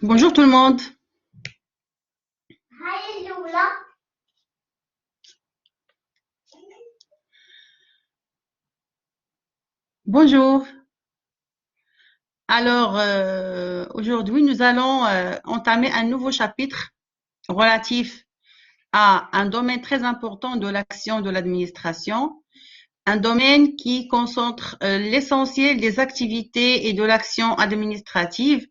Bonjour tout le monde. Hi Lula. Bonjour. Alors, aujourd'hui, nous allons entamer un nouveau chapitre relatif à un domaine très important de l'action de l'administration, un domaine qui concentre l'essentiel des activités et de l'action administrative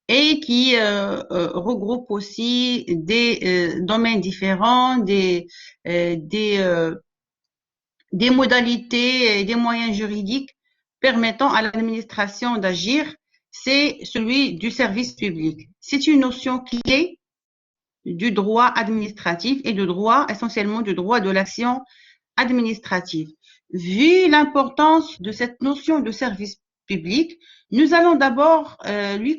et qui regroupe aussi des domaines différents, des modalités et des moyens juridiques permettant à l'administration d'agir, c'est celui du service public. C'est une notion clé du droit administratif et du droit, essentiellement du droit de l'action administrative. Vu l'importance de cette notion de service public, nous allons d'abord lui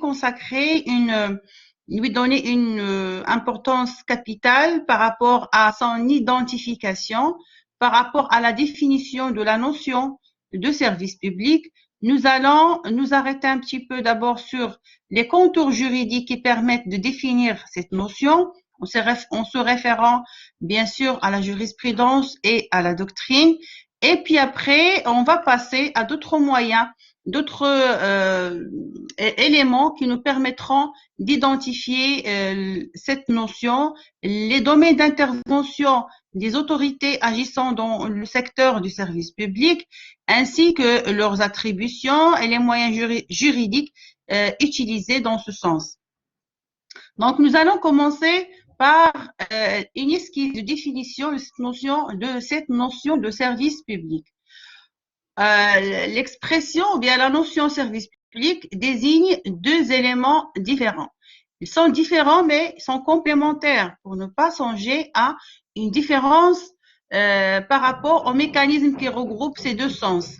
donner une importance capitale par rapport à son identification, par rapport à la définition de la notion de service public. Nous allons nous arrêter un petit peu d'abord sur les contours juridiques qui permettent de définir cette notion, en se référant bien sûr à la jurisprudence et à la doctrine. Et puis après, on va passer à d'autres moyens, d'autres éléments qui nous permettront d'identifier cette notion, les domaines d'intervention des autorités agissant dans le secteur du service public, ainsi que leurs attributions et les moyens juridiques utilisés dans ce sens. Donc, nous allons commencer par une esquisse de définition de cette notion de service public. L'expression ou bien la notion service public désigne deux éléments différents. Ils sont différents, mais ils sont complémentaires pour ne pas songer à une différence par rapport au mécanisme qui regroupe ces deux sens.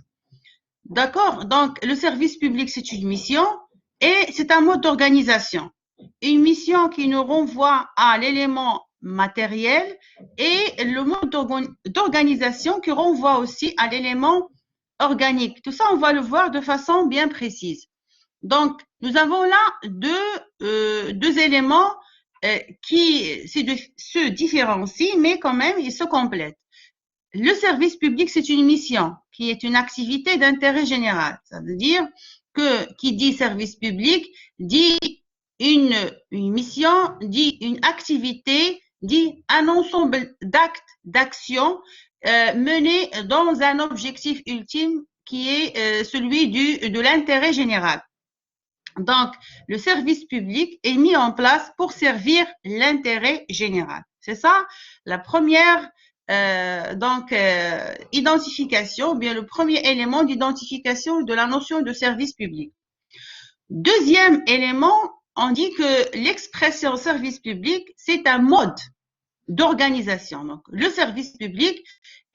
D'accord? Donc, le service public, c'est une mission et c'est un mode d'organisation. Une mission qui nous renvoie à l'élément matériel et le mode d'organisation qui renvoie aussi à l'élément organique. Tout ça, on va le voir de façon bien précise. Donc, nous avons là deux éléments qui se différencient, mais quand même, ils se complètent. Le service public, c'est une mission qui est une activité d'intérêt général. Ça veut dire que qui dit service public dit une mission, dit une activité, dit un ensemble d'actes, d'actions menés dans un objectif ultime qui est celui de l'intérêt général. Donc, le service public est mis en place pour servir l'intérêt général. C'est ça la première identification, ou bien le premier élément d'identification de la notion de service public. Deuxième élément, on dit que l'expression service public, c'est un mode d'organisation. Donc, le service public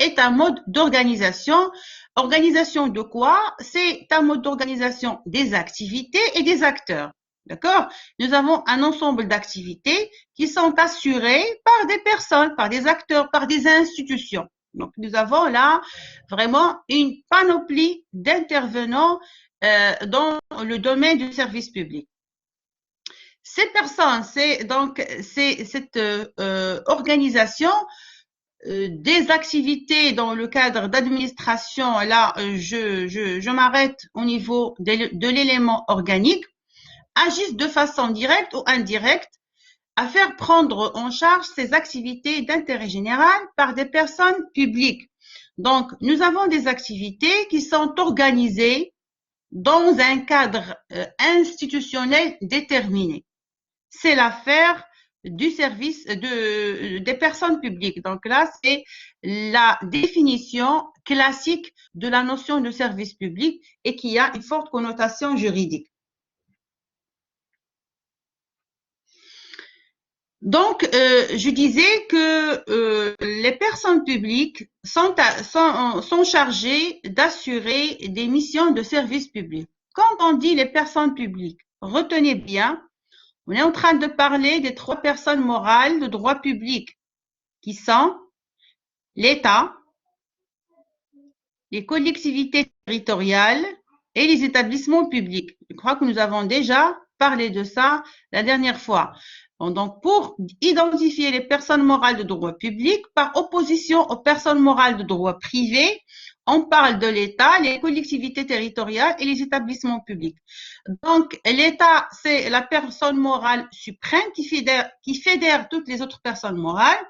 est un mode d'organisation. Organisation de quoi? C'est un mode d'organisation des activités et des acteurs. D'accord? Nous avons un ensemble d'activités qui sont assurées par des personnes, par des acteurs, par des institutions. Donc, nous avons là vraiment une panoplie d'intervenants dans le domaine du service public. Ces personnes, c'est cette organisation des activités dans le cadre d'administration. Là, je m'arrête au niveau de l'élément organique, agissent de façon directe ou indirecte à faire prendre en charge ces activités d'intérêt général par des personnes publiques. Donc, nous avons des activités qui sont organisées dans un cadre institutionnel déterminé. C'est l'affaire du service des personnes publiques. Donc là, c'est la définition classique de la notion de service public et qui a une forte connotation juridique. Donc, je disais que les personnes publiques sont chargées d'assurer des missions de service public. Quand on dit les personnes publiques, retenez bien, on est en train de parler des trois personnes morales de droit public qui sont l'État, les collectivités territoriales et les établissements publics. Je crois que nous avons déjà parlé de ça la dernière fois. Donc, pour identifier les personnes morales de droit public par opposition aux personnes morales de droit privé, on parle de l'État, les collectivités territoriales et les établissements publics. Donc, l'État, c'est la personne morale suprême qui fédère toutes les autres personnes morales.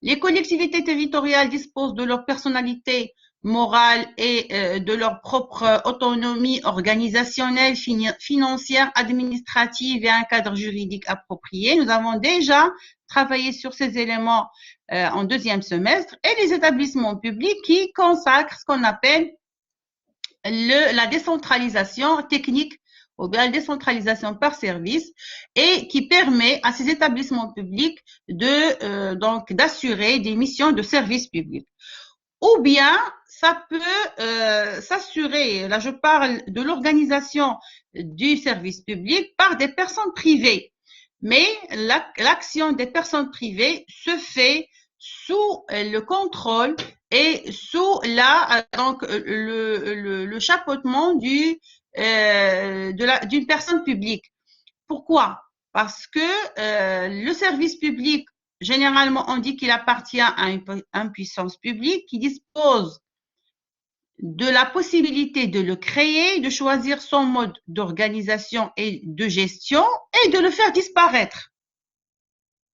Les collectivités territoriales disposent de leur personnalité morale et de leur propre autonomie organisationnelle, financière, administrative et un cadre juridique approprié. Nous avons déjà travaillé sur ces éléments en deuxième semestre, et les établissements publics qui consacrent ce qu'on appelle la décentralisation technique ou bien la décentralisation par service, et qui permet à ces établissements publics donc d'assurer des missions de service public. Ou bien ça peut s'assurer, là je parle de l'organisation du service public par des personnes privées, mais l'action des personnes privées se fait sous le contrôle et sous donc le chapeautement d'une personne publique. Pourquoi? Parce que le service public, généralement, on dit qu'il appartient à une puissance publique qui dispose de la possibilité de le créer, de choisir son mode d'organisation et de gestion et de le faire disparaître.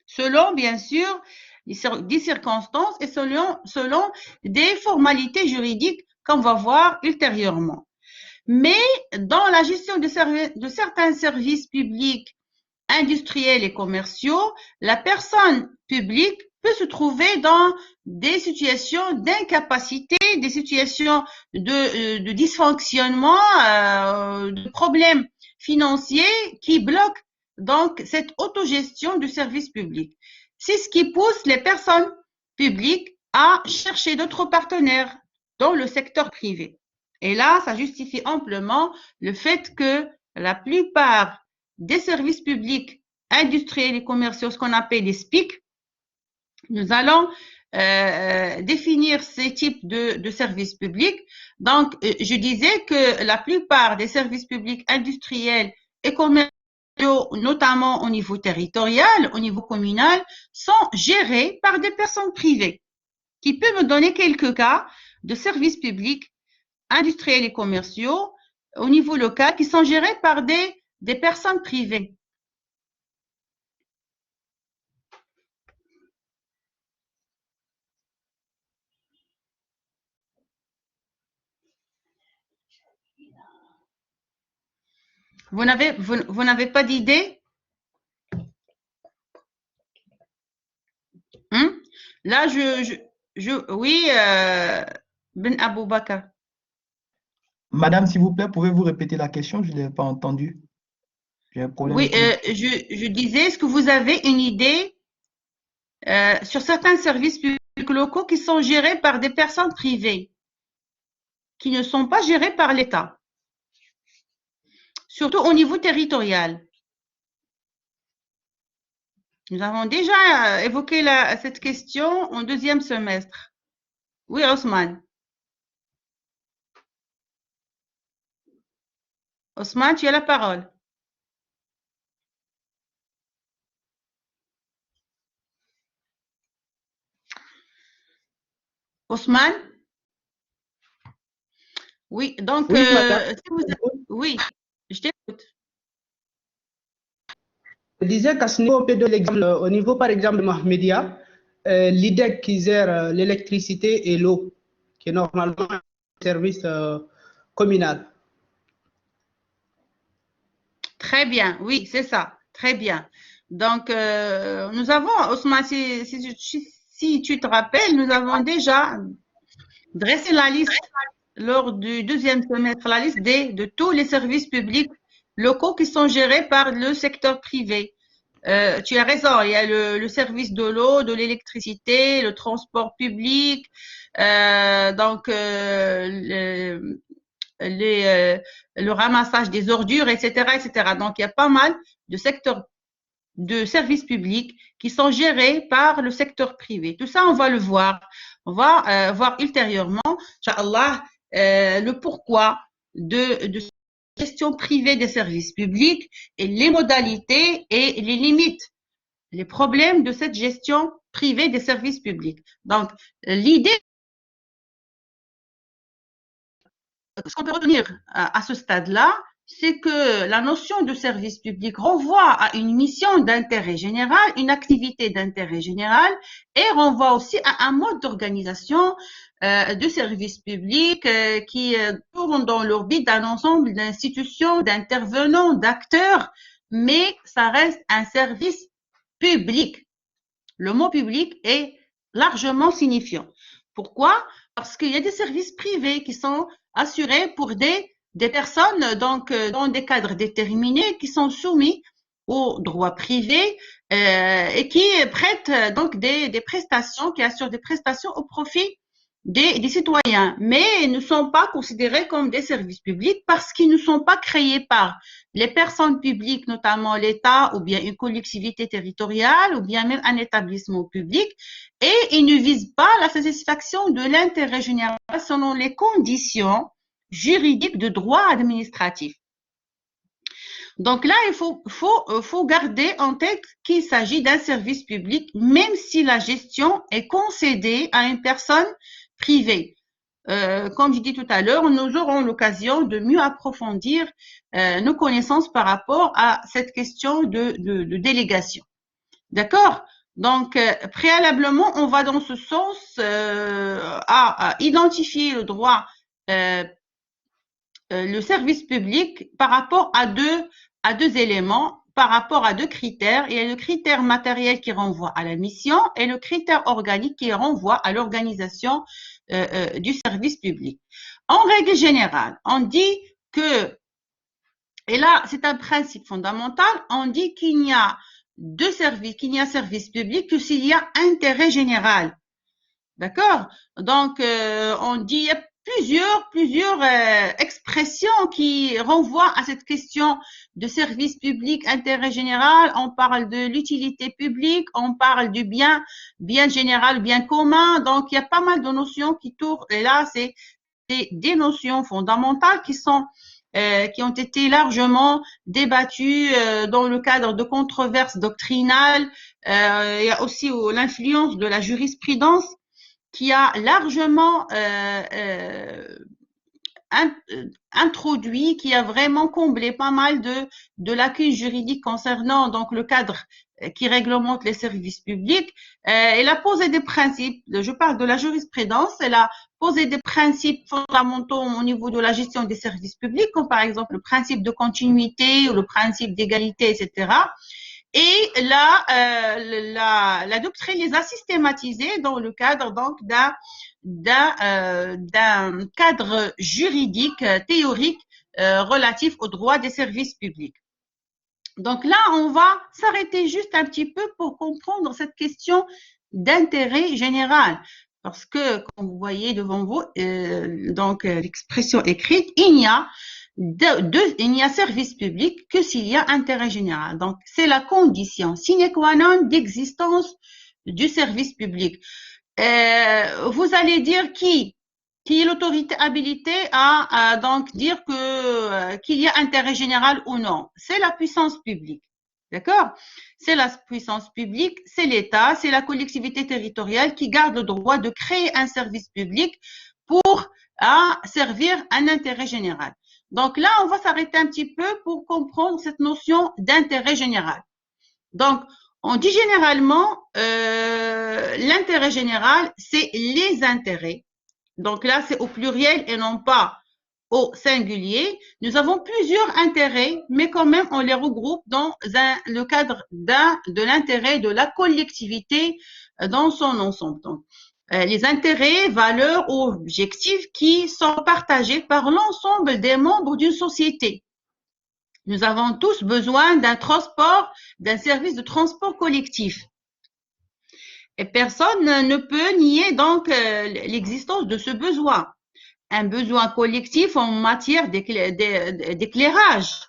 Selon, bien sûr, des circonstances et selon des formalités juridiques qu'on va voir ultérieurement. Mais dans la gestion de certains services publics industriels et commerciaux, la personne publique peut se trouver dans des situations d'incapacité, des situations de dysfonctionnement, de problèmes financiers qui bloquent donc cette autogestion du service public. C'est ce qui pousse les personnes publiques à chercher d'autres partenaires dans le secteur privé. Et là, ça justifie amplement le fait que la plupart des services publics industriels et commerciaux, ce qu'on appelle les SPIC, nous allons définir ces types de services publics. Donc, je disais que la plupart des services publics industriels et commerciaux, notamment au niveau territorial, au niveau communal, sont gérés par des personnes privées. Qui peut me donner quelques cas de services publics industriels et commerciaux au niveau local qui sont gérés par des personnes privées? Vous n'avez pas d'idée? Là, oui, Ben Abou Bakar. Madame, s'il vous plaît, pouvez-vous répéter la question? Je ne l'ai pas entendue. J'ai un problème. Oui, je disais, est-ce que vous avez une idée sur certains services publics locaux qui sont gérés par des personnes privées, qui ne sont pas gérés par l'État, surtout au niveau territorial? Nous avons déjà évoqué cette question en deuxième semestre. Oui, Ousmane. Ousmane, tu as la parole. Ousmane? Oui, donc, Oui, oui, je t'écoute. Je disais qu'à ce niveau, on peut donner l'exemple, au niveau par exemple de Mahmedia, l'IDEC qui gère l'électricité et l'eau, qui est normalement un service communal. Très bien, oui, c'est ça, très bien. Donc, nous avons, Ousmane, si tu te rappelles, nous avons déjà dressé la liste lors du deuxième semestre, la liste de tous les services publics locaux qui sont gérés par le secteur privé. Tu as raison, il y a le service de l'eau, de l'électricité, le transport public, donc le ramassage des ordures, etc., etc. Donc, il y a pas mal de secteurs de services publics qui sont gérés par le secteur privé. Tout ça, on va le voir. On va voir ultérieurement, Inch'Allah, le pourquoi de gestion privée des services publics et les modalités et les limites, les problèmes de cette gestion privée des services publics. Donc, l'idée, ce qu'on peut retenir à ce stade-là, c'est que la notion de service public renvoie à une mission d'intérêt général, une activité d'intérêt général, et renvoie aussi à un mode d'organisation de services publics qui tourne dans l'orbite d'un ensemble d'institutions, d'intervenants, d'acteurs, mais ça reste un service public. Le mot public est largement signifiant. Pourquoi? Parce qu'il y a des services privés qui sont assurés pour des personnes donc dans des cadres déterminés qui sont soumis aux droits privés et qui prêtent donc des prestations, qui assurent des prestations au profit des citoyens, mais ne sont pas considérés comme des services publics parce qu'ils ne sont pas créés par les personnes publiques, notamment l'État ou bien une collectivité territoriale ou bien même un établissement public, et ils ne visent pas la satisfaction de l'intérêt général selon les conditions juridiques de droit administratif. Donc là, il faut garder en tête qu'il s'agit d'un service public, même si la gestion est concédée à une personne privée. Comme je dis tout à l'heure, nous aurons l'occasion de mieux approfondir nos connaissances par rapport à cette question de délégation. D'accord? Donc, préalablement, on va dans ce sens à identifier le droit, le service public par rapport à deux éléments, par rapport à deux critères. Il y a le critère matériel qui renvoie à la mission et le critère organique qui renvoie à l'organisation du service public. En règle générale, on dit que, et là c'est un principe fondamental, on dit qu'il n'y a service public que s'il y a intérêt général. D'accord? Donc on dit, il y a plusieurs expressions qui renvoient à cette question de service public, intérêt général. On parle de l'utilité publique, on parle du bien général, bien commun. Donc, il y a pas mal de notions qui tournent. Et là, c'est des notions fondamentales qui ont été largement débattues dans le cadre de controverses doctrinales. Il y a aussi l'influence de la jurisprudence qui a largement introduit, qui a vraiment comblé pas mal de lacunes juridiques concernant donc le cadre qui réglemente les services publics. Elle a posé des principes, je parle de la jurisprudence, elle a posé des principes fondamentaux au niveau de la gestion des services publics, comme par exemple le principe de continuité ou le principe d'égalité, etc. Et la doctrine les a systématisés dans le cadre donc d'un cadre juridique théorique relatif aux droits des services publics. Donc là, on va s'arrêter juste un petit peu pour comprendre cette question d'intérêt général. Parce que, comme vous voyez devant vous, donc l'expression écrite, il n'y a service public que s'il y a intérêt général. Donc, c'est la condition sine qua non d'existence du service public. Vous allez dire qui est l'autorité habilitée à donc dire qu'il y a intérêt général ou non. C'est la puissance publique. D'accord? C'est la puissance publique, c'est l'État, c'est la collectivité territoriale qui garde le droit de créer un service public pour servir un intérêt général. Donc là, on va s'arrêter un petit peu pour comprendre cette notion d'intérêt général. Donc, on dit généralement l'intérêt général, c'est les intérêts. Donc là, c'est au pluriel et non pas au singulier. Nous avons plusieurs intérêts, mais quand même, on les regroupe dans le cadre de l'intérêt de la collectivité dans son ensemble. Donc, les intérêts, valeurs ou objectifs qui sont partagés par l'ensemble des membres d'une société. Nous avons tous besoin d'un service de transport collectif. Et personne ne peut nier donc l'existence de ce besoin. Un besoin collectif en matière d'éclairage.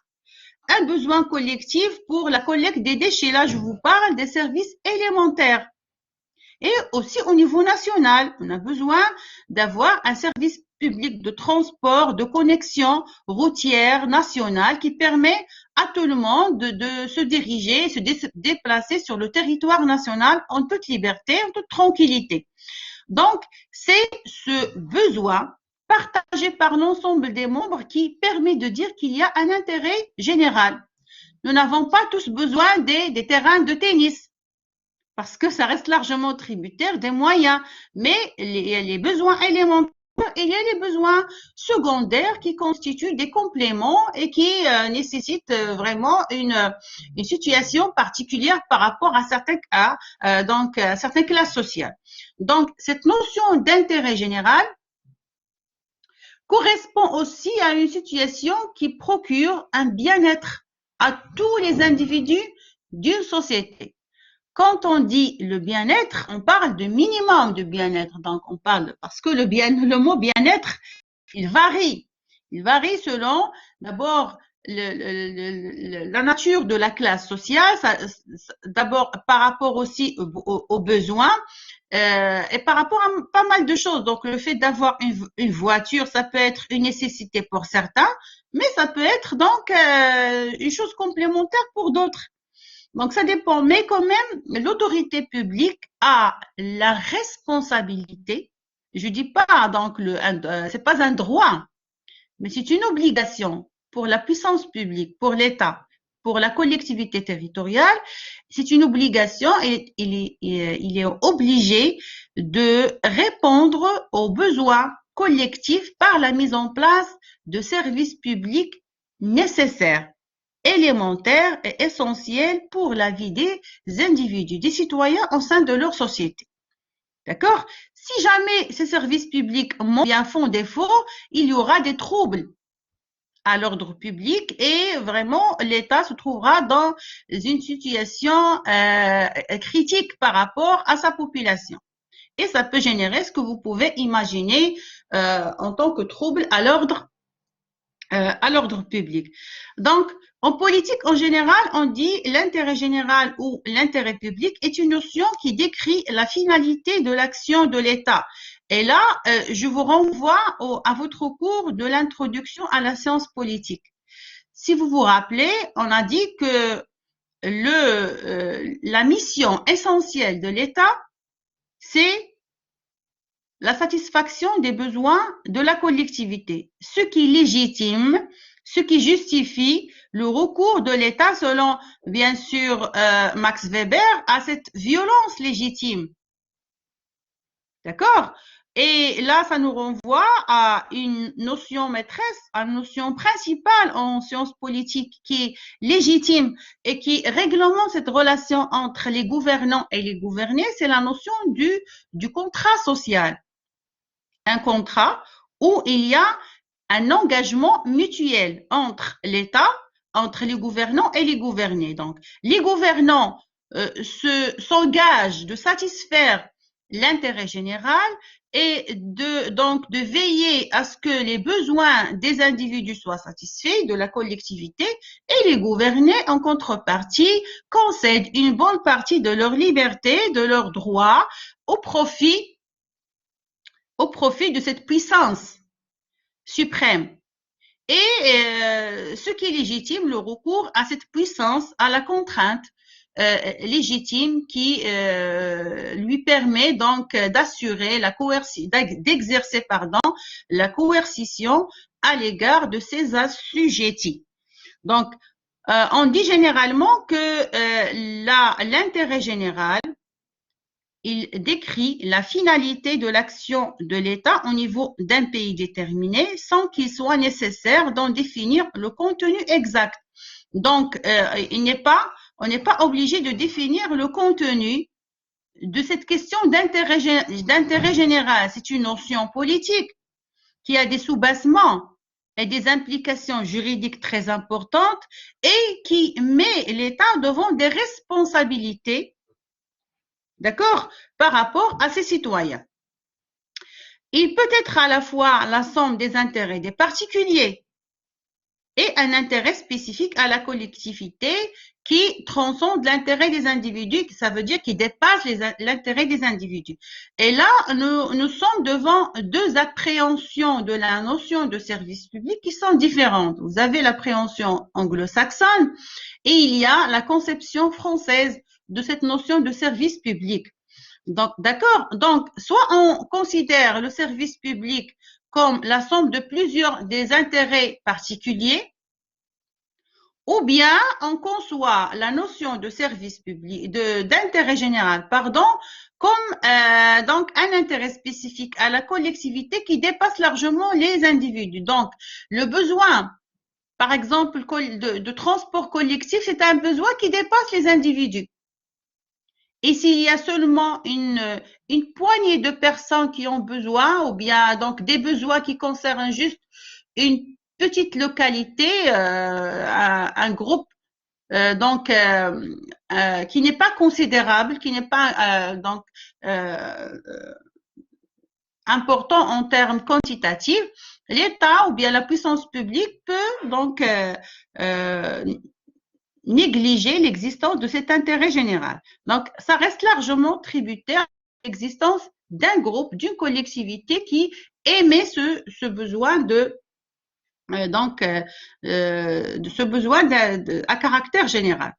Un besoin collectif pour la collecte des déchets. Là, je vous parle des services élémentaires. Et aussi au niveau national, on a besoin d'avoir un service public de transport, de connexion routière nationale qui permet à tout le monde de se diriger, se déplacer sur le territoire national en toute liberté, en toute tranquillité. Donc, c'est ce besoin partagé par l'ensemble des membres qui permet de dire qu'il y a un intérêt général. Nous n'avons pas tous besoin des terrains de tennis parce que ça reste largement tributaire des moyens. Mais les besoins élémentaires, il y a les besoins secondaires qui constituent des compléments et qui nécessitent vraiment une situation particulière par rapport à certaines classes sociales. Donc, cette notion d'intérêt général correspond aussi à une situation qui procure un bien-être à tous les individus d'une société. Quand on dit le bien-être, on parle de minimum de bien-être. Donc, on parle, parce que le mot bien-être, il varie. Il varie selon, d'abord, la nature de la classe sociale, d'abord par rapport aussi aux besoins, et par rapport à pas mal de choses. Donc, le fait d'avoir une voiture, ça peut être une nécessité pour certains, mais ça peut être donc une chose complémentaire pour d'autres. Donc, ça dépend. Mais quand même, l'autorité publique a la responsabilité. Je dis pas, donc, c'est pas un droit, mais c'est une obligation pour la puissance publique, pour l'État, pour la collectivité territoriale. C'est une obligation et il est obligé de répondre aux besoins collectifs par la mise en place de services publics nécessaires, élémentaires et essentiels pour la vie des individus, des citoyens au sein de leur société. D'accord? Si jamais ces services publics bien font défaut, il y aura des troubles à l'ordre public et vraiment l'État se trouvera dans une situation critique par rapport à sa population. Et ça peut générer ce que vous pouvez imaginer en tant que trouble à l'ordre public. Donc, en politique, en général, on dit l'intérêt général ou l'intérêt public est une notion qui décrit la finalité de l'action de l'État. Et là, je vous renvoie à votre cours de l'introduction à la science politique. Si vous vous rappelez, on a dit que la mission essentielle de l'État, c'est la satisfaction des besoins de la collectivité, ce qui légitime, ce qui justifie le recours de l'État selon, bien sûr, Max Weber, à cette violence légitime. D'accord? Et là, ça nous renvoie à une notion maîtresse, à une notion principale en sciences politiques qui est légitime et qui réglemente cette relation entre les gouvernants et les gouvernés, c'est la notion du contrat social. Un contrat où il y a un engagement mutuel entre l'État, entre les gouvernants et les gouvernés. Donc, les gouvernants s'engagent de satisfaire l'intérêt général et de veiller à ce que les besoins des individus soient satisfaits, de la collectivité, et les gouvernés, en contrepartie, concèdent une bonne partie de leur liberté, de leurs droits, au profit de cette puissance suprême. Et ce qui légitime le recours à cette puissance, à la contrainte légitime qui lui permet donc d'assurer d'exercer la coercition à l'égard de ses assujettis. Donc, on dit généralement que l'intérêt général, il décrit la finalité de l'action de l'État au niveau d'un pays déterminé sans qu'il soit nécessaire d'en définir le contenu exact. Donc, on n'est pas obligé de définir le contenu de cette question d'intérêt général. C'est une notion politique qui a des soubassements et des implications juridiques très importantes et qui met l'État devant des responsabilités, d'accord, par rapport à ses citoyens. Il peut être à la fois la somme des intérêts des particuliers et un intérêt spécifique à la collectivité qui transcende l'intérêt des individus, ça veut dire qui dépasse l'intérêt des individus. Et là, nous sommes devant deux appréhensions de la notion de service public qui sont différentes. Vous avez l'appréhension anglo-saxonne et il y a la conception française de cette notion de service public. Donc, d'accord. Donc, soit on considère le service public comme la somme de plusieurs des intérêts particuliers, ou bien on conçoit la notion de service public, d'intérêt général, pardon, comme donc un intérêt spécifique à la collectivité qui dépasse largement les individus. Donc, le besoin, par exemple, de transport collectif, c'est un besoin qui dépasse les individus. Et s'il y a seulement une poignée de personnes qui ont besoin, ou bien donc des besoins qui concernent juste une petite localité, un groupe qui n'est pas considérable, qui n'est pas important en termes quantitatifs, l'État ou bien la puissance publique peut donc négliger l'existence de cet intérêt général. Donc, ça reste largement tributaire à l'existence d'un groupe, d'une collectivité qui émet ce besoin de ce besoin à caractère général.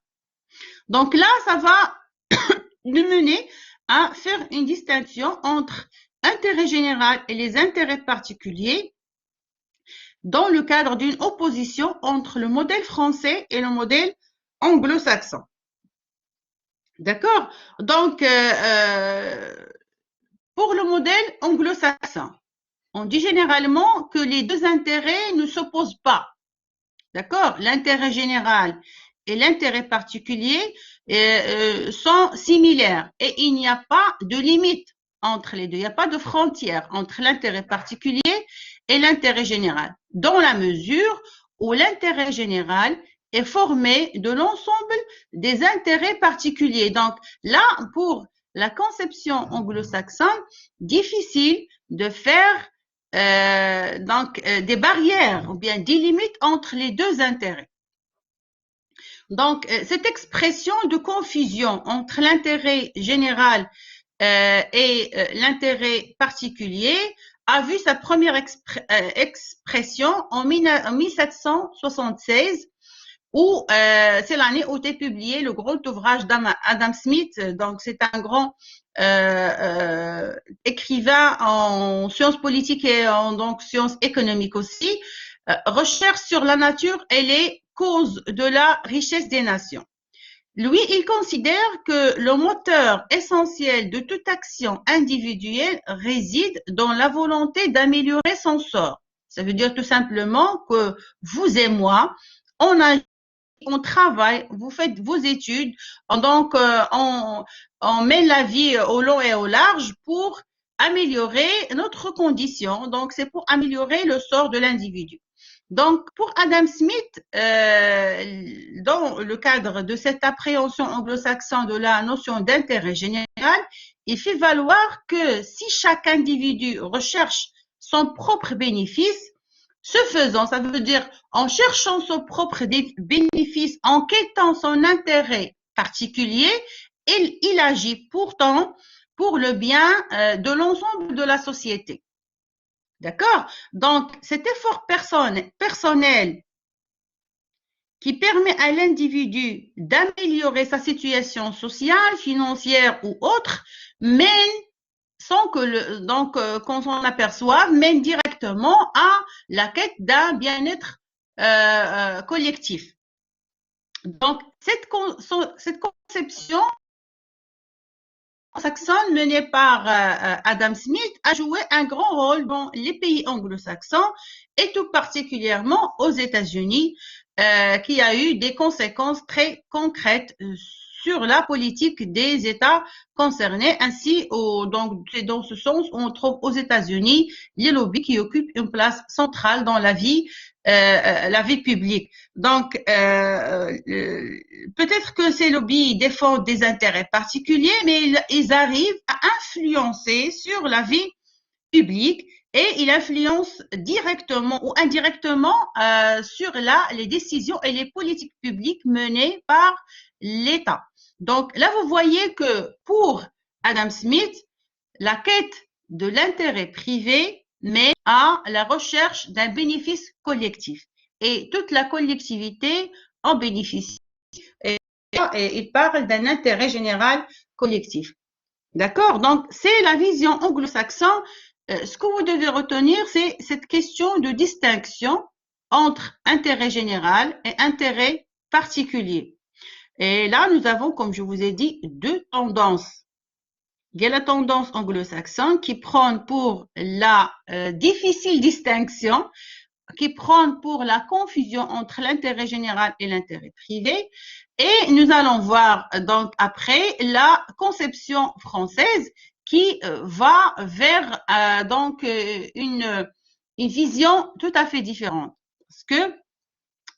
Donc là, ça va nous mener à faire une distinction entre intérêt général et les intérêts particuliers dans le cadre d'une opposition entre le modèle français et le modèle anglo-saxon. D'accord? Donc, pour le modèle anglo-saxon, on dit généralement que les deux intérêts ne s'opposent pas. D'accord? L'intérêt général et l'intérêt particulier sont similaires et il n'y a pas de limite entre les deux. Il n'y a pas de frontière entre l'intérêt particulier et l'intérêt général, dans la mesure où l'intérêt général est formé de l'ensemble des intérêts particuliers. Donc là, pour la conception anglo-saxonne, difficile de faire des barrières ou bien des limites entre les deux intérêts. Donc, cette expression de confusion entre l'intérêt général et l'intérêt particulier a vu sa première expression en 1776, où c'est l'année où est publié le grand ouvrage d'Adam Smith. Donc, c'est un grand écrivain en sciences politiques et en sciences économiques aussi, recherche sur la nature et les causes de la richesse des nations. Lui, il considère que le moteur essentiel de toute action individuelle réside dans la volonté d'améliorer son sort. Ça veut dire tout simplement que vous et moi, on travaille, vous faites vos études, donc on met la vie au long et au large pour améliorer notre condition. Donc, c'est pour améliorer le sort de l'individu. Donc, pour Adam Smith, dans le cadre de cette appréhension anglo-saxonne de la notion d'intérêt général, il fait valoir que si chaque individu recherche son propre bénéfice, ce faisant, ça veut dire en cherchant son propre bénéfice, en quêtant son intérêt particulier, il agit pourtant pour le bien de l'ensemble de la société. D'accord? Donc, cet effort personnel qui permet à l'individu d'améliorer sa situation sociale, financière ou autre, mène sans que qu'on s'en aperçoive, mène directement à la quête d'un bien-être collectif. Donc, cette conception saxonne menée par Adam Smith a joué un grand rôle dans les pays anglo-saxons et tout particulièrement aux États-Unis, qui a eu des conséquences très concrètes sur la politique des États concernés. Ainsi, donc, c'est dans ce sens où on trouve aux États-Unis les lobbies qui occupent une place centrale dans la vie publique. Donc, peut-être que ces lobbies défendent des intérêts particuliers, mais ils arrivent à influencer sur la vie publique et il influence directement ou indirectement sur les décisions et les politiques publiques menées par l'État. Donc là, vous voyez que pour Adam Smith, la quête de l'intérêt privé mène à la recherche d'un bénéfice collectif. Et toute la collectivité en bénéficie. Et il parle d'un intérêt général collectif. D'accord? Donc, c'est la vision anglo-saxonne. Ce que vous devez retenir, c'est cette question de distinction entre intérêt général et intérêt particulier. Et là, nous avons, comme je vous ai dit, deux tendances. Il y a la tendance anglo-saxonne qui prend pour la difficile distinction, qui prend pour la confusion entre l'intérêt général et l'intérêt privé. Et nous allons voir donc après la conception française qui va vers une vision tout à fait différente. Parce que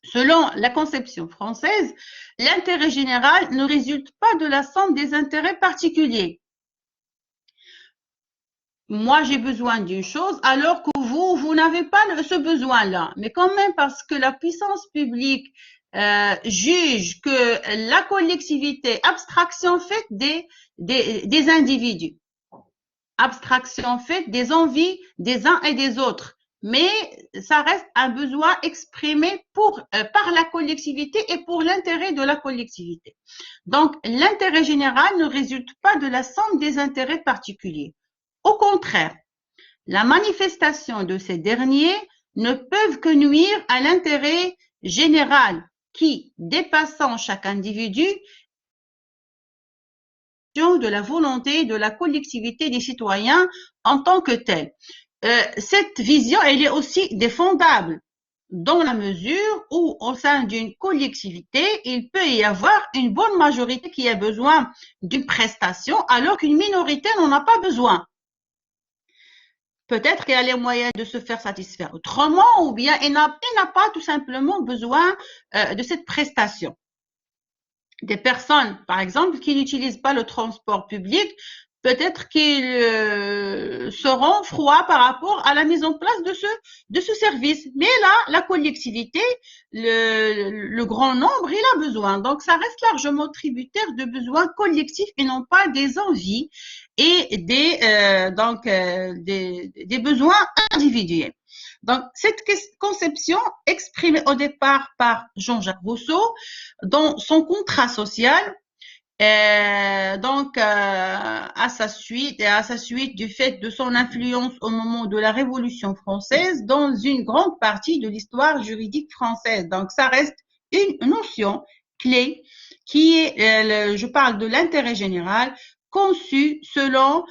selon la conception française, l'intérêt général ne résulte pas de la somme des intérêts particuliers. Moi, j'ai besoin d'une chose, alors que vous n'avez pas ce besoin-là. Mais quand même, parce que la puissance publique juge que la collectivité, abstraction faite des individus, abstraction faite des envies des uns et des autres, mais ça reste un besoin exprimé par la collectivité et pour l'intérêt de la collectivité. Donc, l'intérêt général ne résulte pas de la somme des intérêts particuliers. Au contraire, la manifestation de ces derniers ne peuvent que nuire à l'intérêt général qui, dépassant chaque individu, de la volonté de la collectivité des citoyens en tant que telle. Cette vision, elle est aussi défendable dans la mesure où, au sein d'une collectivité, il peut y avoir une bonne majorité qui a besoin d'une prestation, alors qu'une minorité n'en a pas besoin. Peut-être qu'elle a les moyens de se faire satisfaire autrement, ou bien elle n'a pas tout simplement besoin de cette prestation. Des personnes, par exemple, qui n'utilisent pas le transport public, peut-être qu'ils seront froids par rapport à la mise en place de ce service. Mais là, la collectivité, le grand nombre, il a besoin. Donc, ça reste largement tributaire de besoins collectifs et non pas des envies et des besoins individuels. Donc, cette conception exprimée au départ par Jean-Jacques Rousseau dans son contrat social, à sa suite du fait de son influence au moment de la Révolution française dans une grande partie de l'histoire juridique française. Donc, ça reste une notion clé qui est, je parle de l'intérêt général, conçu selon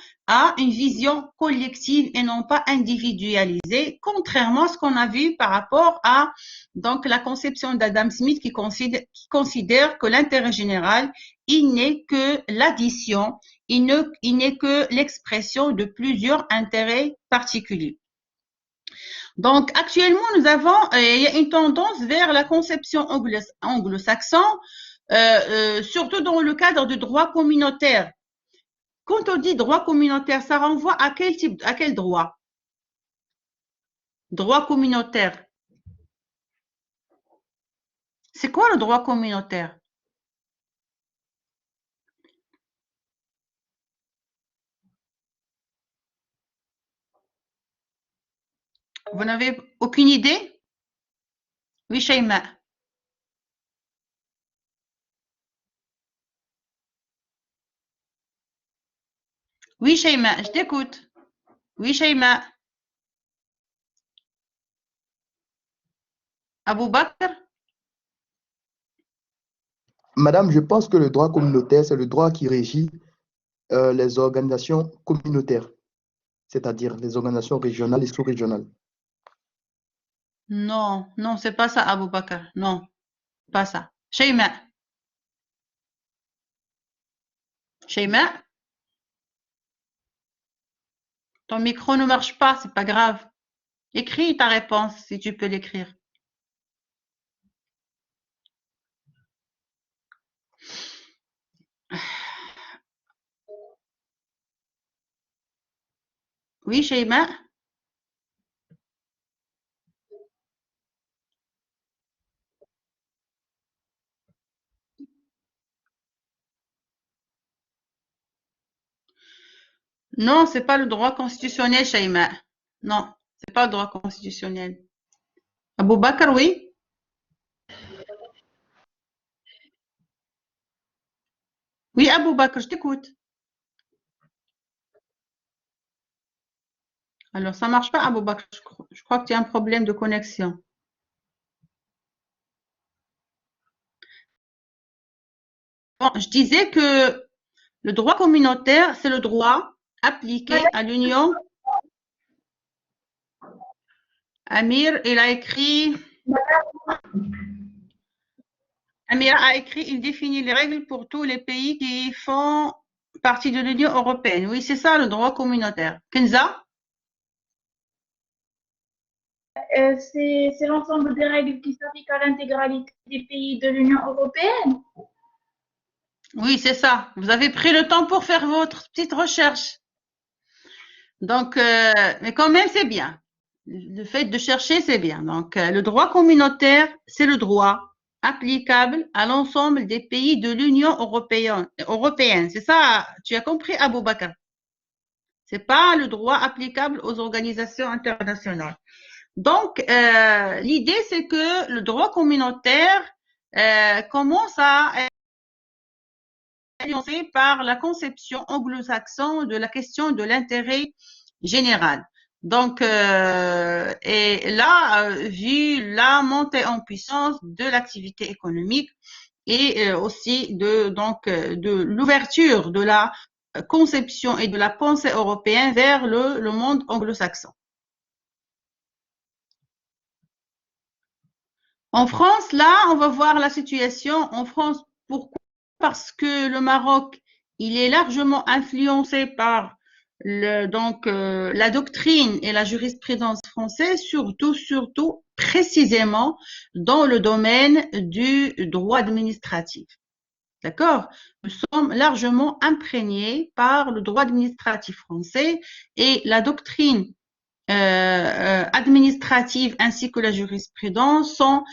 une vision collective et non pas individualisée, contrairement à ce qu'on a vu par rapport à donc la conception d'Adam Smith qui considère que l'intérêt général, il n'est que l'addition, il n'est que l'expression de plusieurs intérêts particuliers. Donc, actuellement, il y a une tendance vers la conception anglo-saxonne, surtout dans le cadre du droit communautaire. Quand on dit droit communautaire, ça renvoie à quel droit? Droit communautaire. C'est quoi le droit communautaire? Vous n'avez aucune idée? Oui, Shaima. Oui, Shaima, je t'écoute. Oui, Shaima. Abou Bakr? Madame, je pense que le droit communautaire, c'est le droit qui régit les organisations communautaires, c'est-à-dire les organisations régionales et sous-régionales. Non, non, c'est pas ça, Abou Bakr. Non, pas ça. Shaima. Shaima, ton micro ne marche pas, c'est pas grave. Écris ta réponse si tu peux l'écrire. Oui, Shaima. Non, c'est pas le droit constitutionnel, Shaima. Non, c'est pas le droit constitutionnel. Abou Bakr, oui? Oui, Abou Bakr, je t'écoute. Alors, ça marche pas, Abou Bakr. Je crois que tu as un problème de connexion. Bon, je disais que le droit communautaire, c'est le droit appliqué à l'Union. Amir, Amir a écrit, il définit les règles pour tous les pays qui font partie de l'Union européenne. Oui, c'est ça le droit communautaire. Kenza? C'est l'ensemble des règles qui s'appliquent à l'intégralité des pays de l'Union européenne. Oui, c'est ça. Vous avez pris le temps pour faire votre petite recherche. Donc, mais quand même, c'est bien. Le fait de chercher, c'est bien. Donc, le droit communautaire, c'est le droit applicable à l'ensemble des pays de l'Union européenne. C'est ça, tu as compris, Abou Bakr. C'est pas le droit applicable aux organisations internationales. Donc, l'idée, c'est que le droit communautaire commence à être influencé par la conception anglo-saxonne de la question de l'intérêt général. Donc, et là, vu la montée en puissance de l'activité économique et aussi de l'ouverture de la conception et de la pensée européenne vers le monde anglo-saxon. En France, là, on va voir la situation en France. Pourquoi? Parce que le Maroc, il est largement influencé par la doctrine et la jurisprudence française, surtout précisément dans le domaine du droit administratif. D'accord? Nous sommes largement imprégnés par le droit administratif français et la doctrine administrative ainsi que la jurisprudence sont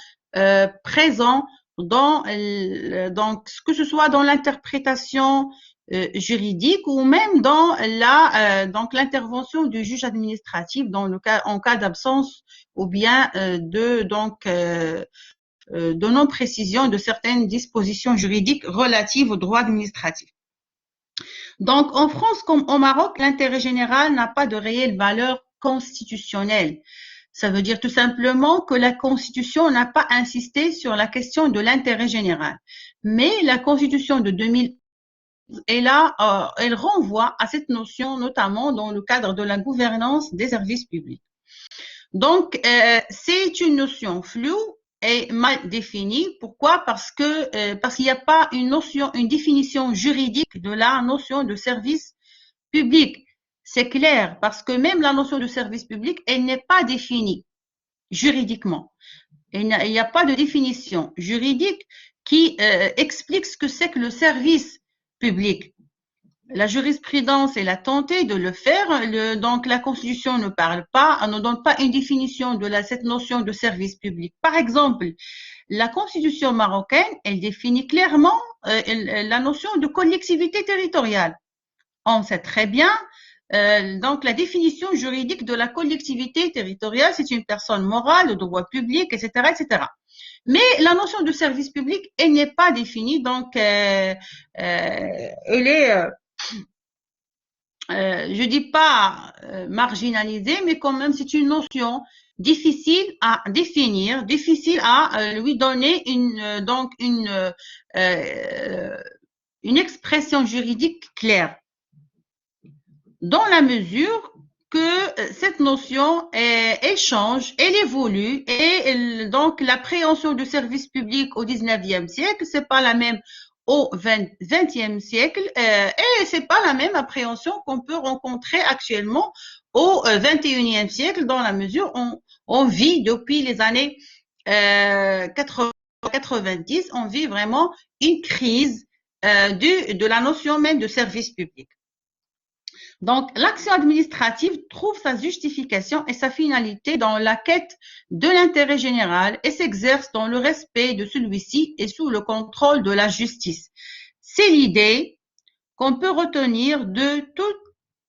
présents dans donc que ce soit dans l'interprétation juridique ou même dans donc l'intervention du juge administratif en cas d'absence ou bien de non-précision de certaines dispositions juridiques relatives au droit administratif. Donc, en France comme au Maroc, l'intérêt général n'a pas de réelle valeur constitutionnelle. Ça veut dire tout simplement que la Constitution n'a pas insisté sur la question de l'intérêt général. Mais la Constitution de 2000 elle renvoie à cette notion, notamment dans le cadre de la gouvernance des services publics. Donc, c'est une notion floue et mal définie. Pourquoi? Parce qu'il n'y a pas une définition juridique de la notion de service public. C'est clair, parce que même la notion de service public, elle n'est pas définie juridiquement. Il n'y a pas de définition juridique qui explique ce que c'est que le service public. La jurisprudence, elle a tenté de le faire, donc la Constitution ne parle pas, ne donne pas une définition de cette notion de service public. Par exemple, la Constitution marocaine, elle définit clairement la notion de collectivité territoriale. On sait très bien, donc la définition juridique de la collectivité territoriale, c'est une personne morale, de droit public, etc., etc. Mais la notion de service public, elle n'est pas définie, donc elle est je dis pas marginalisée, mais quand même c'est une notion difficile à définir, difficile à lui donner une expression juridique claire, dans la mesure que cette notion elle change, elle évolue et donc l'appréhension du service public au 19e siècle, c'est pas la même au 20e siècle et c'est pas la même appréhension qu'on peut rencontrer actuellement au 21e siècle dans la mesure où on vit depuis les années 90, on vit vraiment une crise de la notion même de service public. Donc, l'action administrative trouve sa justification et sa finalité dans la quête de l'intérêt général et s'exerce dans le respect de celui-ci et sous le contrôle de la justice. C'est l'idée qu'on peut retenir de toute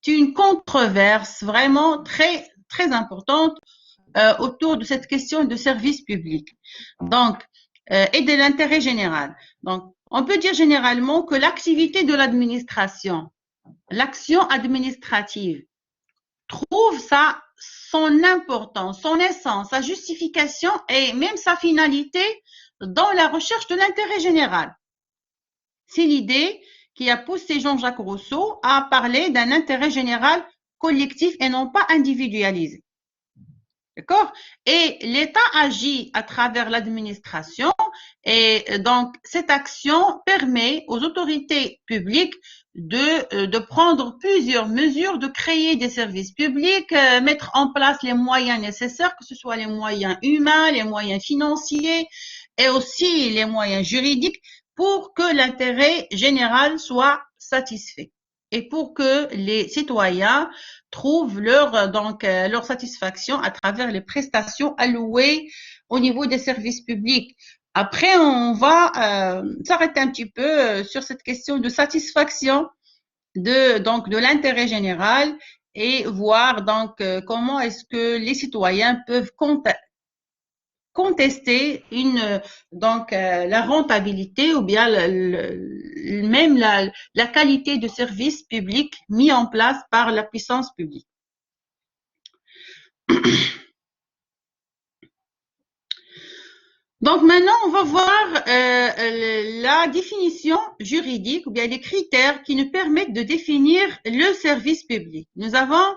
une controverse vraiment très, très importante autour de cette question de service public. Donc, et de l'intérêt général. Donc, on peut dire généralement que l'activité de l'administration, l'action administrative, trouve son importance, son essence, sa justification et même sa finalité dans la recherche de l'intérêt général. C'est l'idée qui a poussé Jean-Jacques Rousseau à parler d'un intérêt général collectif et non pas individualisé. D'accord? Et l'État agit à travers l'administration et donc cette action permet aux autorités publiques de prendre plusieurs mesures, de créer des services publics, mettre en place les moyens nécessaires, que ce soit les moyens humains, les moyens financiers et aussi les moyens juridiques pour que l'intérêt général soit satisfait et pour que les citoyens trouvent leur satisfaction à travers les prestations allouées au niveau des services publics. Après, on va s'arrêter un petit peu sur cette question de satisfaction de l'intérêt général et voir comment est-ce que les citoyens peuvent contester la rentabilité ou bien même la qualité de service public mis en place par la puissance publique. Donc maintenant, on va voir la définition juridique ou bien les critères qui nous permettent de définir le service public. Nous avons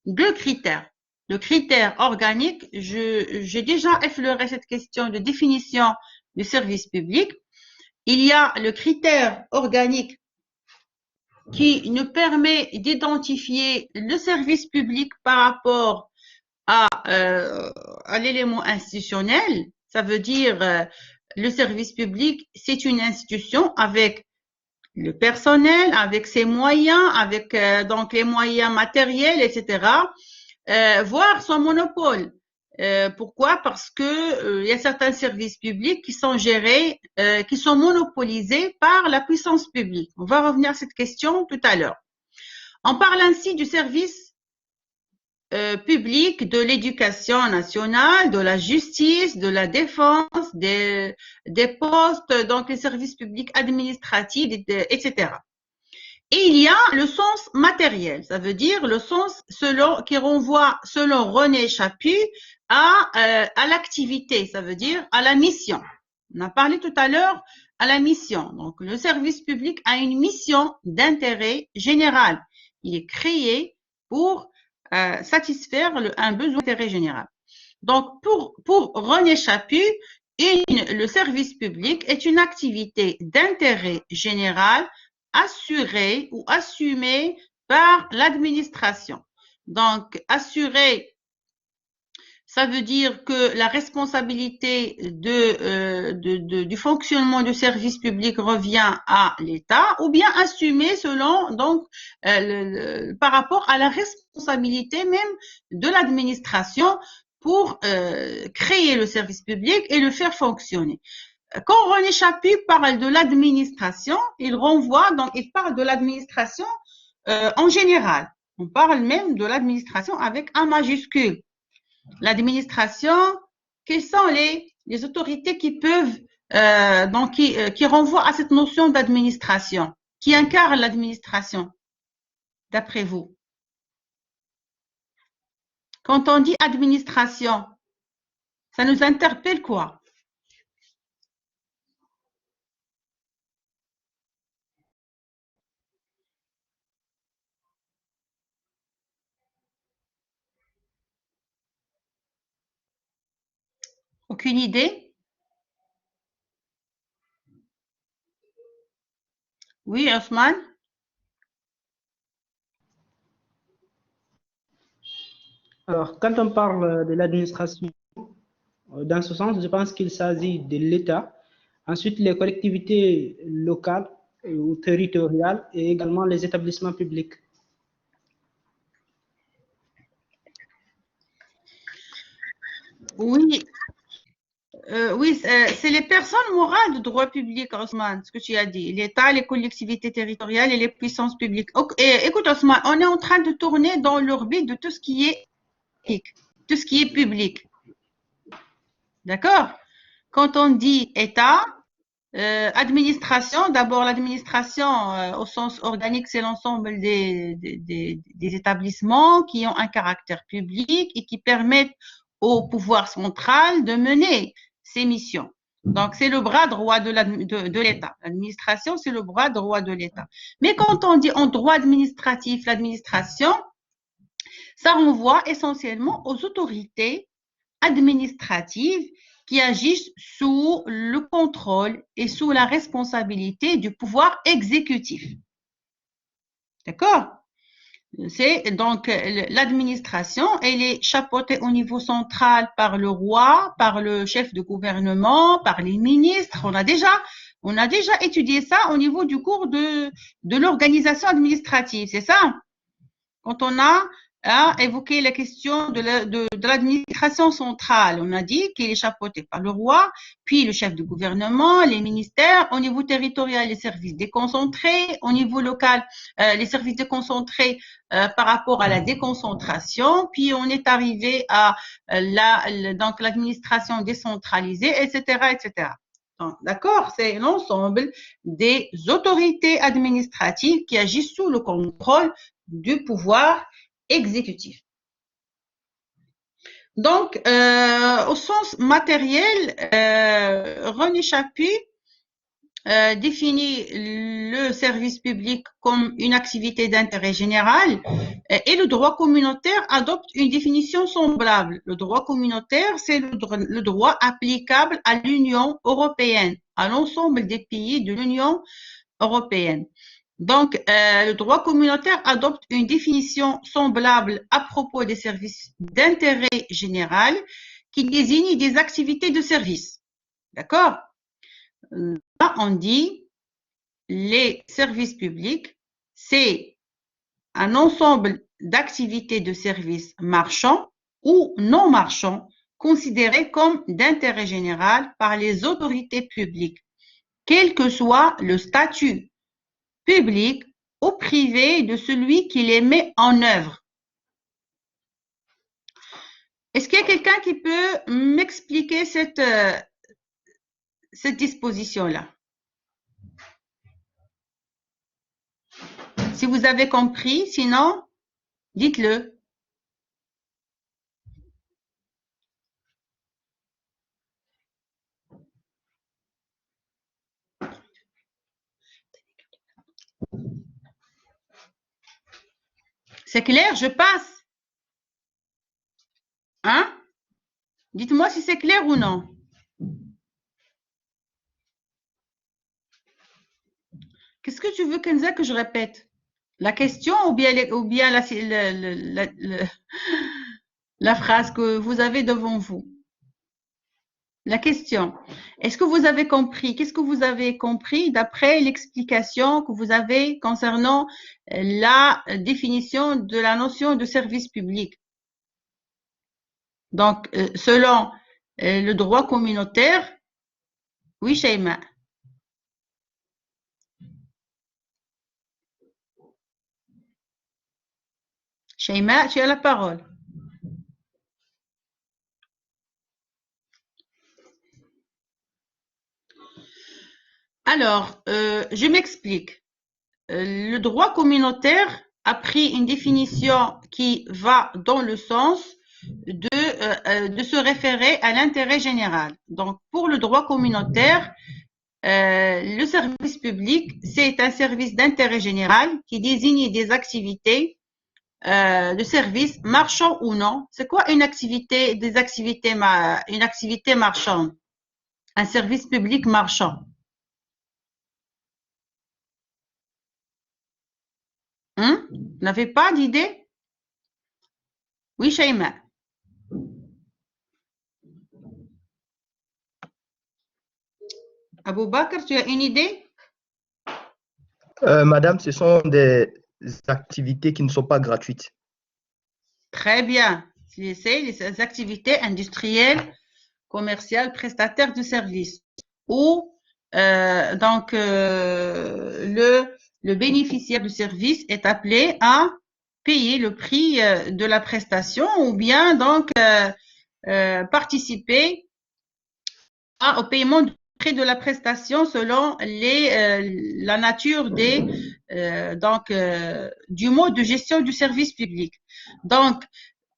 deux critères. Le critère organique, j'ai déjà effleuré cette question de définition du service public. Il y a le critère organique qui nous permet d'identifier le service public par rapport à l'élément institutionnel. Ça veut dire le service public, c'est une institution avec le personnel, avec ses moyens, avec donc les moyens matériels, etc. Voire son monopole. Pourquoi? Parce que il y a certains services publics qui sont gérés, qui sont monopolisés par la puissance publique. On va revenir à cette question tout à l'heure. On parle ainsi du service public de l'éducation nationale, de la justice, de la défense, des postes, donc les services publics administratifs, etc. Et il y a le sens matériel, ça veut dire le sens qui renvoie, selon René Chaput, à l'activité, ça veut dire à la mission. On a parlé tout à l'heure à la mission. Donc, le service public a une mission d'intérêt général. Il est créé pour satisfaire un besoin d'intérêt général. Donc, pour René Chaput, le service public est une activité d'intérêt général assurée ou assumée par l'administration. Donc, assurée, ça veut dire que la responsabilité du fonctionnement du service public revient à l'État, ou bien assumée selon par rapport à la responsabilité même de l'administration pour créer le service public et le faire fonctionner. Quand René Chaput parle de l'administration, il parle de l'administration en général. On parle même de l'administration avec un majuscule. L'administration, quelles sont les autorités qui peuvent, qui renvoient à cette notion d'administration, qui incarnent l'administration, d'après vous? Quand on dit administration, ça nous interpelle quoi? Aucune idée? Oui, Ousmane? Alors, quand on parle de l'administration, dans ce sens, je pense qu'il s'agit de l'État, ensuite les collectivités locales ou territoriales et également les établissements publics. Oui, Oui, c'est les personnes morales de droit public, Osman, ce que tu as dit. L'État, les collectivités territoriales et les puissances publiques. Écoute, Osman, on est en train de tourner dans l'orbite de tout ce qui est public. Tout ce qui est public. D'accord? Quand on dit État, administration, d'abord l'administration au sens organique, c'est l'ensemble des établissements qui ont un caractère public et qui permettent au pouvoir central de mener ses missions. Donc, c'est le bras droit de l'État. L'administration, c'est le bras droit de l'État. Mais quand on dit en droit administratif, l'administration, ça renvoie essentiellement aux autorités administratives qui agissent sous le contrôle et sous la responsabilité du pouvoir exécutif. D'accord? C'est donc l'administration, elle est chapeautée au niveau central par le roi, par le chef de gouvernement, par les ministres. On a déjà étudié ça au niveau du cours de l'organisation administrative, c'est ça? Quand on a évoqué la question de l'administration centrale, on a dit qu'il est chapeauté par le roi, puis le chef de gouvernement, les ministères, au niveau territorial, les services déconcentrés, au niveau local, les services déconcentrés par rapport à la déconcentration, puis on est arrivé à donc l'administration décentralisée, etc., etc. D'accord? C'est l'ensemble des autorités administratives qui agissent sous le contrôle du pouvoir exécutif. Donc, au sens matériel, René Chappuis définit le service public comme une activité d'intérêt général et le droit communautaire adopte une définition semblable. Le droit communautaire, c'est le droit applicable à l'Union européenne, à l'ensemble des pays de l'Union européenne. Donc, le droit communautaire adopte une définition semblable à propos des services d'intérêt général qui désignent des activités de service. D'accord? Là, on dit les services publics, c'est un ensemble d'activités de services marchands ou non marchands considérés comme d'intérêt général par les autorités publiques, quel que soit le statut public ou privé de celui qui les met en œuvre. Est-ce qu'il y a quelqu'un qui peut m'expliquer cette disposition-là? Si vous avez compris, sinon, dites-le. C'est clair, je passe. Hein? Dites-moi si c'est clair ou non. Qu'est-ce que tu veux, Kenza, que je répète? La question ou bien la phrase que vous avez devant vous? La question. Est-ce que vous avez compris? Qu'est-ce que vous avez compris d'après l'explication que vous avez concernant la définition de la notion de service public? Donc, selon le droit communautaire, oui, Shaima. Shaima, tu as la parole. Alors, je m'explique. Le droit communautaire a pris une définition qui va dans le sens de se référer à l'intérêt général. Donc, pour le droit communautaire, le service public, c'est un service d'intérêt général qui désigne des activités de service, marchand ou non. C'est quoi une activité, une activité marchande? Un service public marchand. Vous n'avez pas d'idée? Oui, Shaima. Abou Bakr, tu as une idée? Madame, ce sont des activités qui ne sont pas gratuites. Très bien. C'est les activités industrielles commercial prestataire de service où le bénéficiaire du service est appelé à payer le prix de la prestation ou bien donc participer au paiement du prix de la prestation selon la nature du mode de gestion du service public. Donc,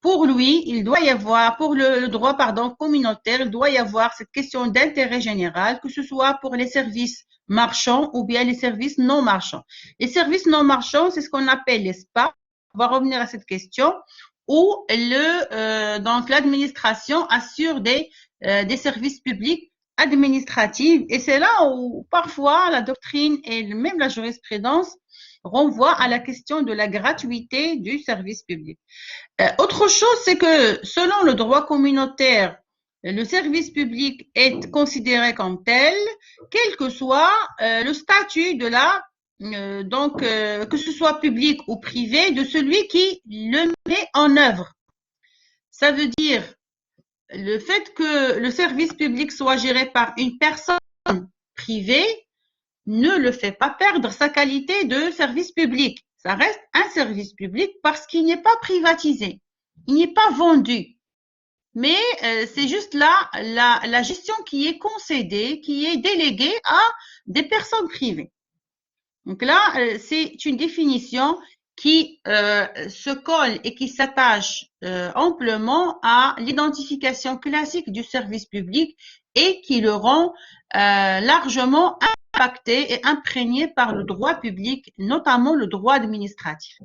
pour lui, il doit y avoir, pour le droit communautaire, il doit y avoir cette question d'intérêt général, que ce soit pour les services marchands ou bien les services non marchands. Les services non marchands, c'est ce qu'on appelle les SPA. On va revenir à cette question, où l'administration assure des services publics administratifs. Et c'est là où parfois la doctrine et même la jurisprudence renvoient à la question de la gratuité du service public. Autre chose, c'est que selon le droit communautaire, le service public est considéré comme tel, quel que soit le statut de que ce soit public ou privé, de celui qui le met en œuvre. Ça veut dire le fait que le service public soit géré par une personne privée ne le fait pas perdre sa qualité de service public. Ça reste un service public parce qu'il n'est pas privatisé, il n'est pas vendu. Mais c'est juste là la gestion qui est concédée, qui est déléguée à des personnes privées. Donc là, c'est une définition qui se colle et qui s'attache amplement à l'identification classique du service public et qui le rend largement impacté et imprégné par le droit public, notamment le droit administratif.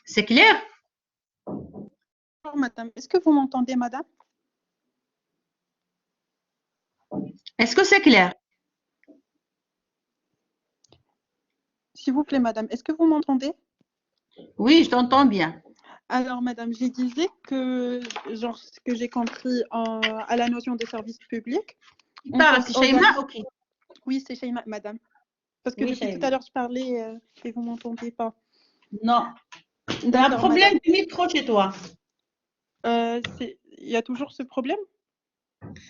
C'est clair? Bonjour, madame. Est-ce que vous m'entendez, madame? Est-ce que c'est clair? S'il vous plaît, madame, est-ce que vous m'entendez? Oui, je t'entends bien. Alors, madame, je disais que, genre, ce que j'ai compris à la notion de service public. C'est Shaima? Ok. Oui, c'est Shaima, madame. Parce que oui, depuis tout à l'heure, je parlais et vous ne m'entendez pas. Non. Il y a un problème du micro chez toi. Il y a toujours ce problème?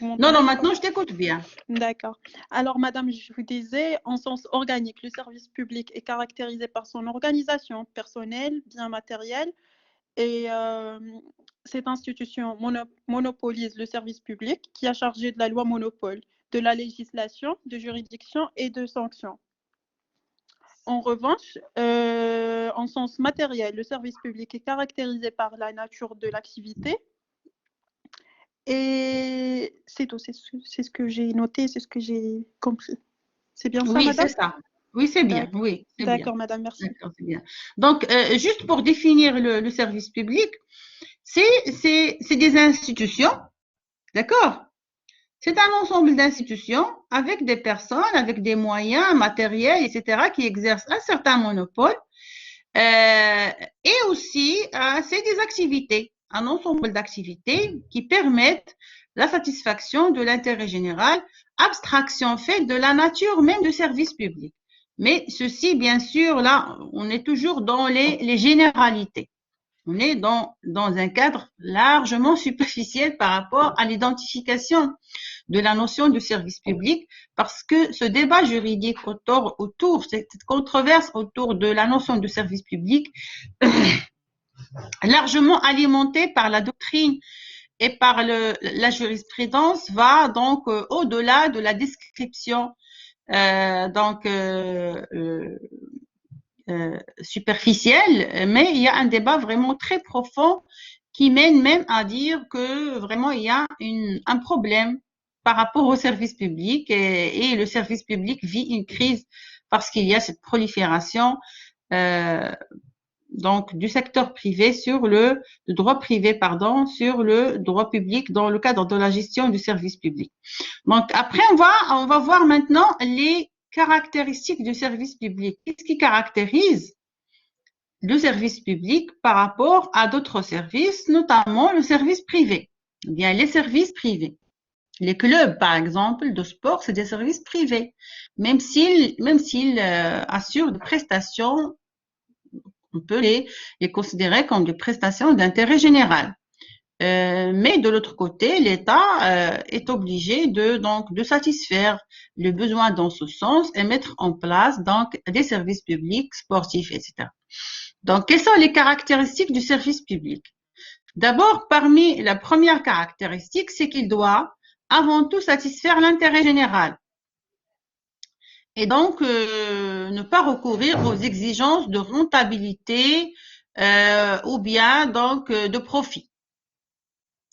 Non, maintenant je t'écoute bien. D'accord. Alors, madame, je vous disais, en sens organique, le service public est caractérisé par son organisation personnelle, bien matérielle, et cette institution monopolise le service public qui est chargé de la loi monopole, de la législation, de juridiction et de sanctions. En revanche, en sens matériel, le service public est caractérisé par la nature de l'activité. Et c'est tout, c'est ce que j'ai noté, c'est ce que j'ai compris. C'est bien ça, oui, madame? Oui, c'est ça. Oui, c'est bien. Oui, d'accord, madame, merci. D'accord, c'est bien. Donc, juste pour définir le service public, c'est des institutions, d'accord? C'est un ensemble d'institutions avec des personnes, avec des moyens matériels, etc., qui exercent un certain monopole. Et aussi, c'est des activités, un ensemble d'activités qui permettent la satisfaction de l'intérêt général, abstraction faite de la nature même du service public. Mais ceci, bien sûr, là, on est toujours dans les généralités. On est dans un cadre largement superficiel par rapport à l'identification de la notion du service public, parce que ce débat juridique autour cette controverse autour de la notion de service public, largement alimentée par la doctrine et par la jurisprudence, va donc au-delà de la description superficielle, mais il y a un débat vraiment très profond qui mène même à dire que vraiment il y a un problème par rapport au service public et le service public vit une crise parce qu'il y a cette prolifération donc du secteur privé sur le droit privé, sur le droit public dans le cadre de la gestion du service public. Donc après on va voir maintenant les caractéristiques du service public. Qu'est-ce qui caractérise le service public par rapport à d'autres services, notamment le service privé? Eh bien, les services privés. Les clubs, par exemple, de sport, c'est des services privés. Même s'ils assurent des prestations, on peut les considérer comme des prestations d'intérêt général. Mais de l'autre côté, l'État est obligé de satisfaire le besoin dans ce sens et mettre en place donc des services publics, sportifs, etc. Donc, quelles sont les caractéristiques du service public? D'abord, parmi la première caractéristique, c'est qu'il doit avant tout satisfaire l'intérêt général. Et donc, ne pas recourir aux exigences de rentabilité ou bien donc de profit.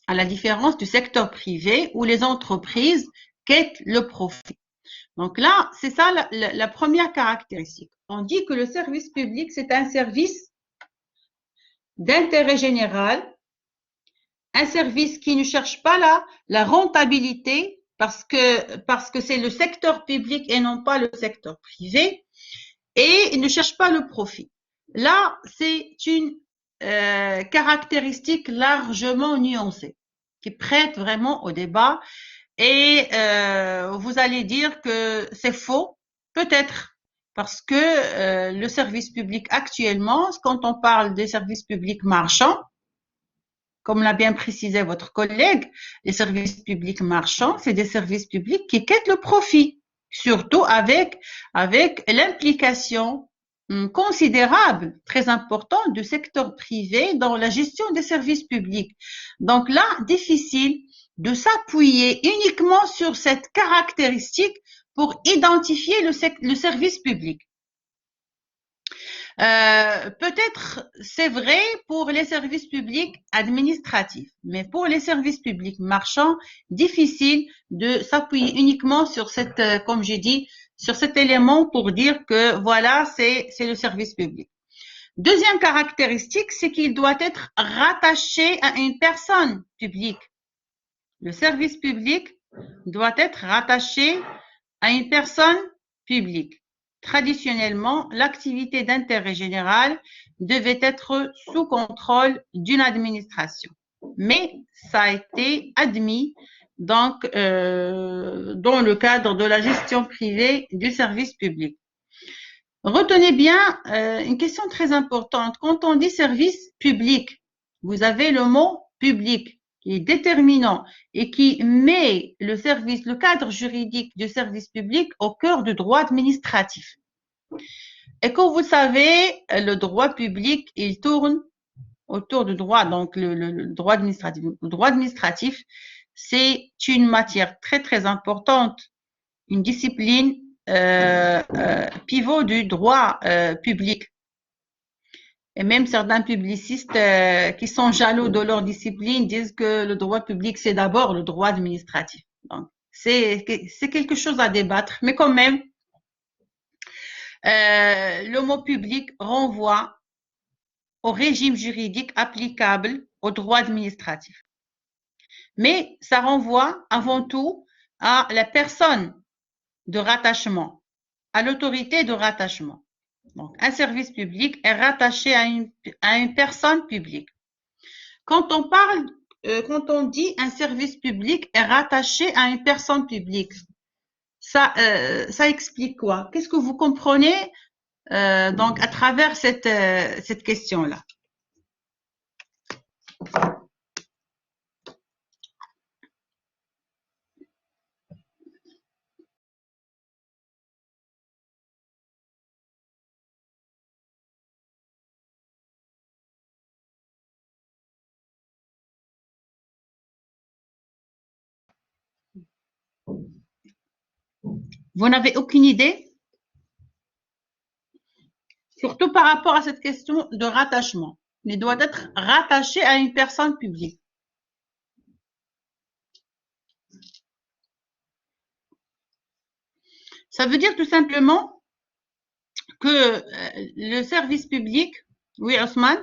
À la différence du secteur privé où les entreprises quêtent le profit. Donc là, c'est ça la première caractéristique. On dit que le service public, c'est un service d'intérêt général, un service qui ne cherche pas la rentabilité parce que c'est le secteur public et non pas le secteur privé, et il ne cherche pas le profit. Là, c'est une caractéristique largement nuancée qui prête vraiment au débat, et vous allez dire que c'est faux, peut-être, parce que le service public actuellement, quand on parle des services publics marchands, comme l'a bien précisé votre collègue, les services publics marchands, c'est des services publics qui quêtent le profit, surtout avec l'implication considérable, très importante du secteur privé dans la gestion des services publics. Donc là, difficile de s'appuyer uniquement sur cette caractéristique pour identifier le service public. Peut-être c'est vrai pour les services publics administratifs, mais pour les services publics marchands, difficile de s'appuyer uniquement sur cette, comme j'ai dit, sur cet élément pour dire que voilà, c'est le service public. Deuxième caractéristique, c'est qu'il doit être rattaché à une personne publique. Le service public doit être rattaché à une personne publique. Traditionnellement, l'activité d'intérêt général devait être sous contrôle d'une administration. Mais ça a été admis donc dans le cadre de la gestion privée du service public. Retenez bien une question très importante. Quand on dit service public, vous avez le mot public qui est déterminant et qui met le cadre juridique du service public au cœur du droit administratif. Et comme vous savez, le droit public, il tourne autour du droit, donc le droit administratif. Le droit administratif, c'est une matière très, très importante, une discipline pivot du droit public. Et même certains publicistes qui sont jaloux de leur discipline disent que le droit public, c'est d'abord le droit administratif. Donc, c'est quelque chose à débattre, mais quand même, le mot public renvoie au régime juridique applicable au droit administratif. Mais ça renvoie avant tout à la personne de rattachement, à l'autorité de rattachement. Donc, un service public est rattaché à une personne publique. Quand on dit un service public est rattaché à une personne publique, ça explique quoi? Qu'est-ce que vous comprenez donc à travers cette question-là? Vous n'avez aucune idée? Surtout par rapport à cette question de rattachement. Il doit être rattaché à une personne publique. Ça veut dire tout simplement que le service public, oui, Osman?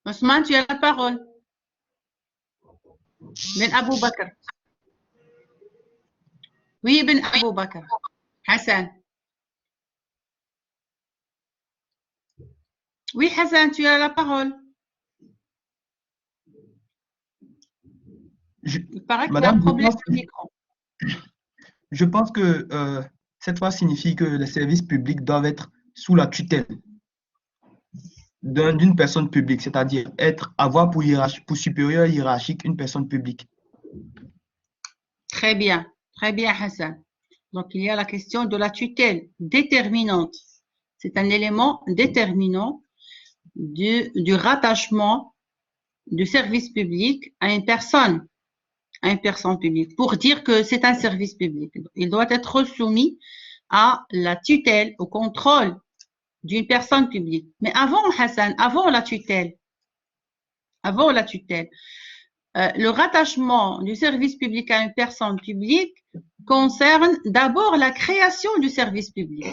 Osman, tu as la parole. Ben Abou Bakr. Oui, Ben Abou Bakr. Hassan. Oui, Hassan, tu as la parole. Il paraît qu'il y a un problème de micro. Je pense que cette phrase signifie que les services publics doivent être sous la tutelle d'une personne publique, c'est-à-dire avoir pour supérieur hiérarchique une personne publique. Très bien, Hassan. Donc, il y a la question de la tutelle déterminante. C'est un élément déterminant du rattachement du service public à une personne publique, pour dire que c'est un service public. Il doit être soumis à la tutelle, au contrôle d'une personne publique. Mais avant, Hassan, avant la tutelle, le rattachement du service public à une personne publique concerne d'abord la création du service public.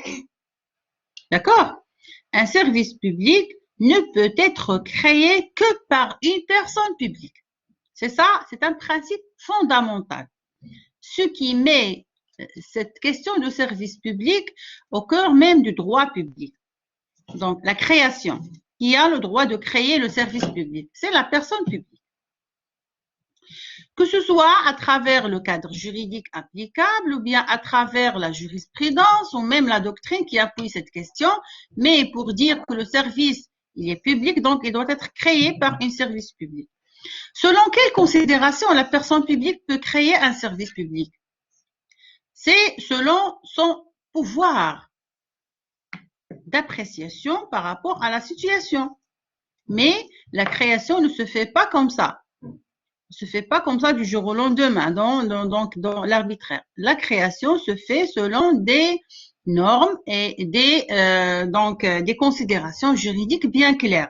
D'accord? Un service public ne peut être créé que par une personne publique. C'est ça, c'est un principe fondamental. Ce qui met cette question de service public au cœur même du droit public. Donc, la création. Qui a le droit de créer le service public? C'est la personne publique. Que ce soit à travers le cadre juridique applicable ou bien à travers la jurisprudence ou même la doctrine qui appuie cette question, mais pour dire que le service, il est public, donc il doit être créé par un service public. Selon quelle considération la personne publique peut créer un service public? C'est selon son pouvoir d'appréciation par rapport à la situation. Mais la création ne se fait pas comme ça. Ne se fait pas comme ça du jour au lendemain, dans l'arbitraire. La création se fait selon des normes et des considérations juridiques bien claires.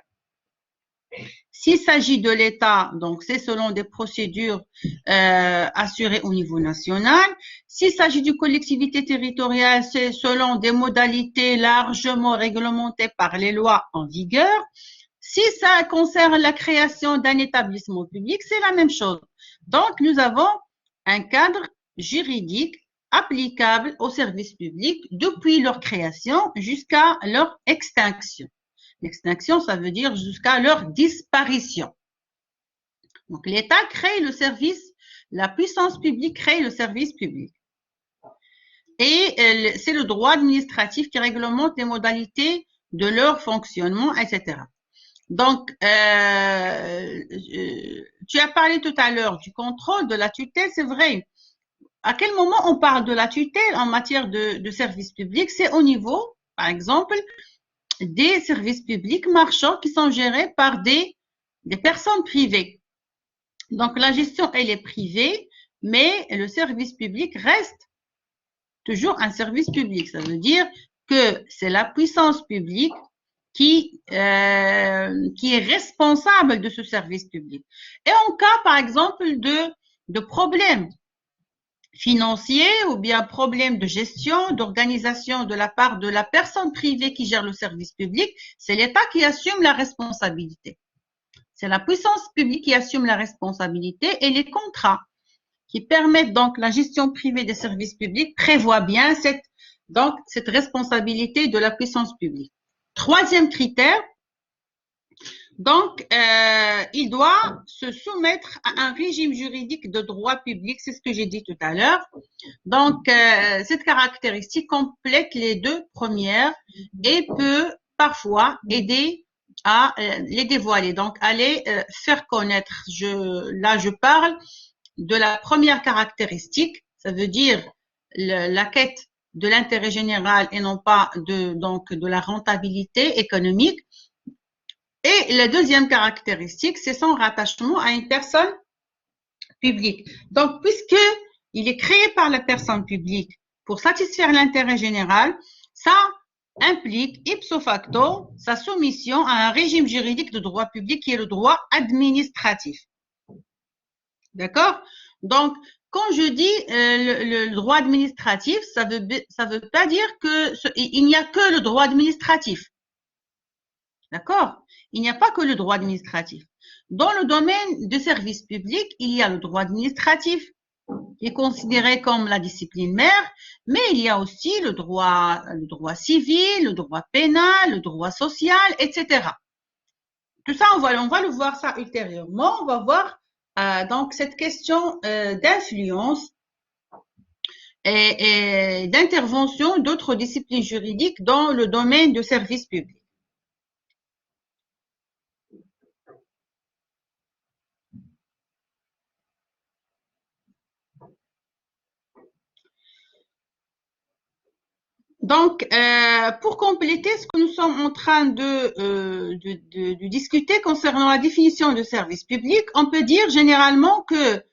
S'il s'agit de l'État, donc c'est selon des procédures assurées au niveau national. S'il s'agit de collectivité territoriale, c'est selon des modalités largement réglementées par les lois en vigueur. Si ça concerne la création d'un établissement public, c'est la même chose. Donc, nous avons un cadre juridique applicable aux services publics depuis leur création jusqu'à leur extinction. L'extinction, ça veut dire jusqu'à leur disparition. Donc, l'État crée le service, la puissance publique crée le service public. Et c'est le droit administratif qui réglemente les modalités de leur fonctionnement, etc. Donc, tu as parlé tout à l'heure du contrôle de la tutelle, c'est vrai. À quel moment on parle de la tutelle en matière de services publics? C'est au niveau, par exemple, des services publics marchands qui sont gérés par des personnes privées. Donc, la gestion, elle est privée, mais le service public reste toujours un service public. Ça veut dire que c'est la puissance publique qui est responsable de ce service public. Et en cas, par exemple, de problèmes financiers ou bien problèmes de gestion, d'organisation de la part de la personne privée qui gère le service public, c'est l'État qui assume la responsabilité. C'est la puissance publique qui assume la responsabilité et les contrats qui permettent donc la gestion privée des services publics prévoient bien cette responsabilité de la puissance publique. Troisième critère, donc, il doit se soumettre à un régime juridique de droit public, c'est ce que j'ai dit tout à l'heure. Donc, cette caractéristique complète les deux premières et peut parfois aider à les dévoiler, donc à les faire connaître. Là, je parle de la première caractéristique, ça veut dire la quête de l'intérêt général et non pas de la rentabilité économique. Et la deuxième caractéristique, c'est son rattachement à une personne publique. Donc, puisqu'il est créé par la personne publique pour satisfaire l'intérêt général, ça implique ipso facto sa soumission à un régime juridique de droit public qui est le droit administratif. D'accord? Donc, quand je dis le droit administratif, ça veut pas dire il n'y a que le droit administratif. D'accord? Il n'y a pas que le droit administratif. Dans le domaine du service public, il y a le droit administratif qui est considéré comme la discipline mère, mais il y a aussi le droit civil, le droit pénal, le droit social, etc. Tout ça, on va le voir ça ultérieurement. On va voir donc cette question d'influence et d'intervention d'autres disciplines juridiques dans le domaine du service public. Donc, pour compléter ce que nous sommes en train de discuter concernant la définition de service public, on peut dire généralement que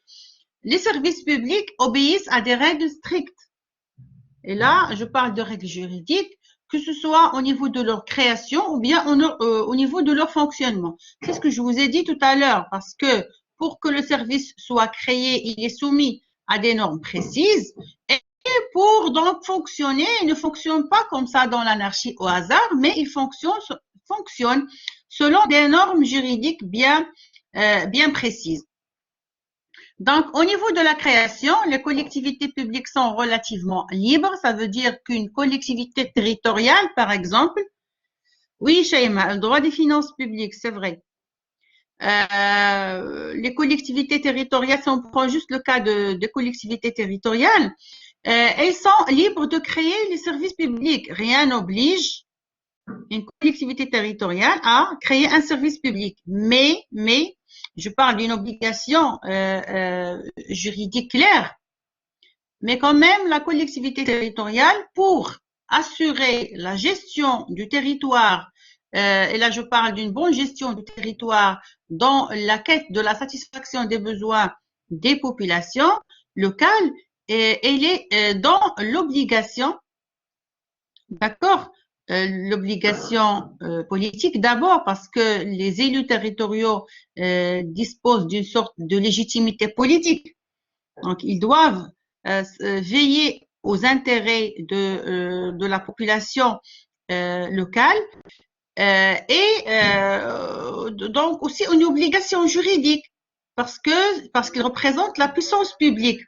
les services publics obéissent à des règles strictes. Et là, je parle de règles juridiques, que ce soit au niveau de leur création ou bien au niveau de leur fonctionnement. C'est ce que je vous ai dit tout à l'heure, parce que pour que le service soit créé, il est soumis à des normes précises. Et pour donc fonctionner, il ne fonctionne pas comme ça dans l'anarchie au hasard, mais il fonctionne selon des normes juridiques bien précises. Donc, au niveau de la création, les collectivités publiques sont relativement libres. Ça veut dire qu'une collectivité territoriale, par exemple, oui, Shaima, le droit des finances publiques, c'est vrai. Les collectivités territoriales, si on prend juste le cas de collectivités territoriales, elles sont libres de créer les services publics. Rien n'oblige une collectivité territoriale à créer un service public. Mais, je parle d'une obligation juridique claire. Mais quand même, la collectivité territoriale, pour assurer la gestion du territoire, et là je parle d'une bonne gestion du territoire dans la quête de la satisfaction des besoins des populations locales, elle est dans l'obligation, d'accord, l'obligation politique d'abord parce que les élus territoriaux disposent d'une sorte de légitimité politique. Donc, ils doivent veiller aux intérêts de la population locale donc aussi une obligation juridique parce qu'ils représentent la puissance publique.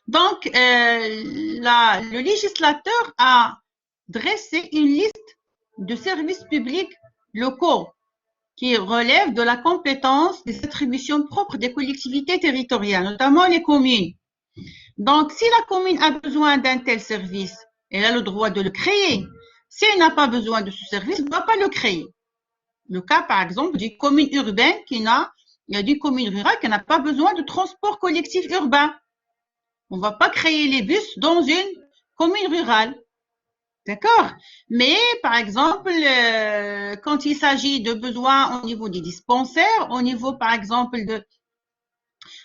Donc, le législateur a dressé une liste de services publics locaux qui relèvent de la compétence des attributions propres des collectivités territoriales, notamment les communes. Donc, si la commune a besoin d'un tel service, elle a le droit de le créer. Si elle n'a pas besoin de ce service, elle ne doit pas le créer. Le cas, par exemple, d'une commune urbaine il y a d'une commune rurale qui n'a pas besoin de transport collectif urbain. On ne va pas créer les bus dans une commune rurale. D'accord? Mais, par exemple, quand il s'agit de besoins au niveau des dispensaires, au niveau, par exemple,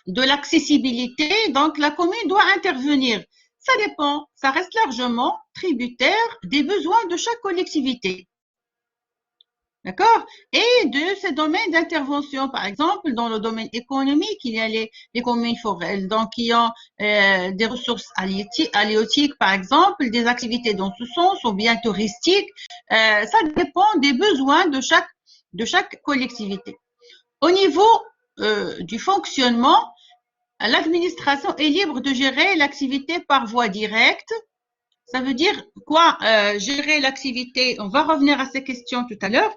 de l'accessibilité, donc la commune doit intervenir. Ça dépend, ça reste largement tributaire des besoins de chaque collectivité. D'accord? Et de ces domaines d'intervention, par exemple, dans le domaine économique, il y a les communes forêts, donc qui ont des ressources halieutiques, par exemple, des activités dans ce sens, ou bien touristiques. Ça dépend des besoins de chaque collectivité. Au niveau du fonctionnement, l'administration est libre de gérer l'activité par voie directe. Ça veut dire quoi? Gérer l'activité, on va revenir à ces questions tout à l'heure.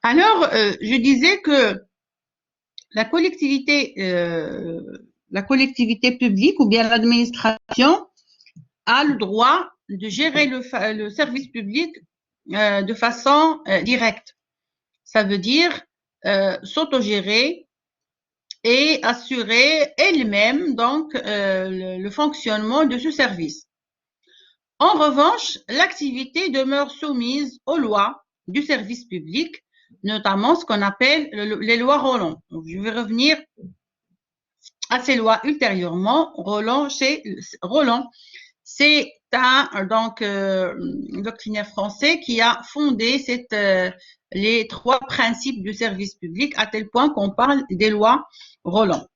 Alors, je disais que la collectivité publique ou bien l'administration a le droit de gérer le service public de façon directe. Ça veut dire s'autogérer et assurer elle-même donc le fonctionnement de ce service. En revanche, l'activité demeure soumise aux lois du service public, notamment ce qu'on appelle les lois Roland. Donc, je vais revenir à ces lois ultérieurement. Roland, C'est un doctrinaire français qui a fondé les 3 principes du service public à tel point qu'on parle des lois Roland.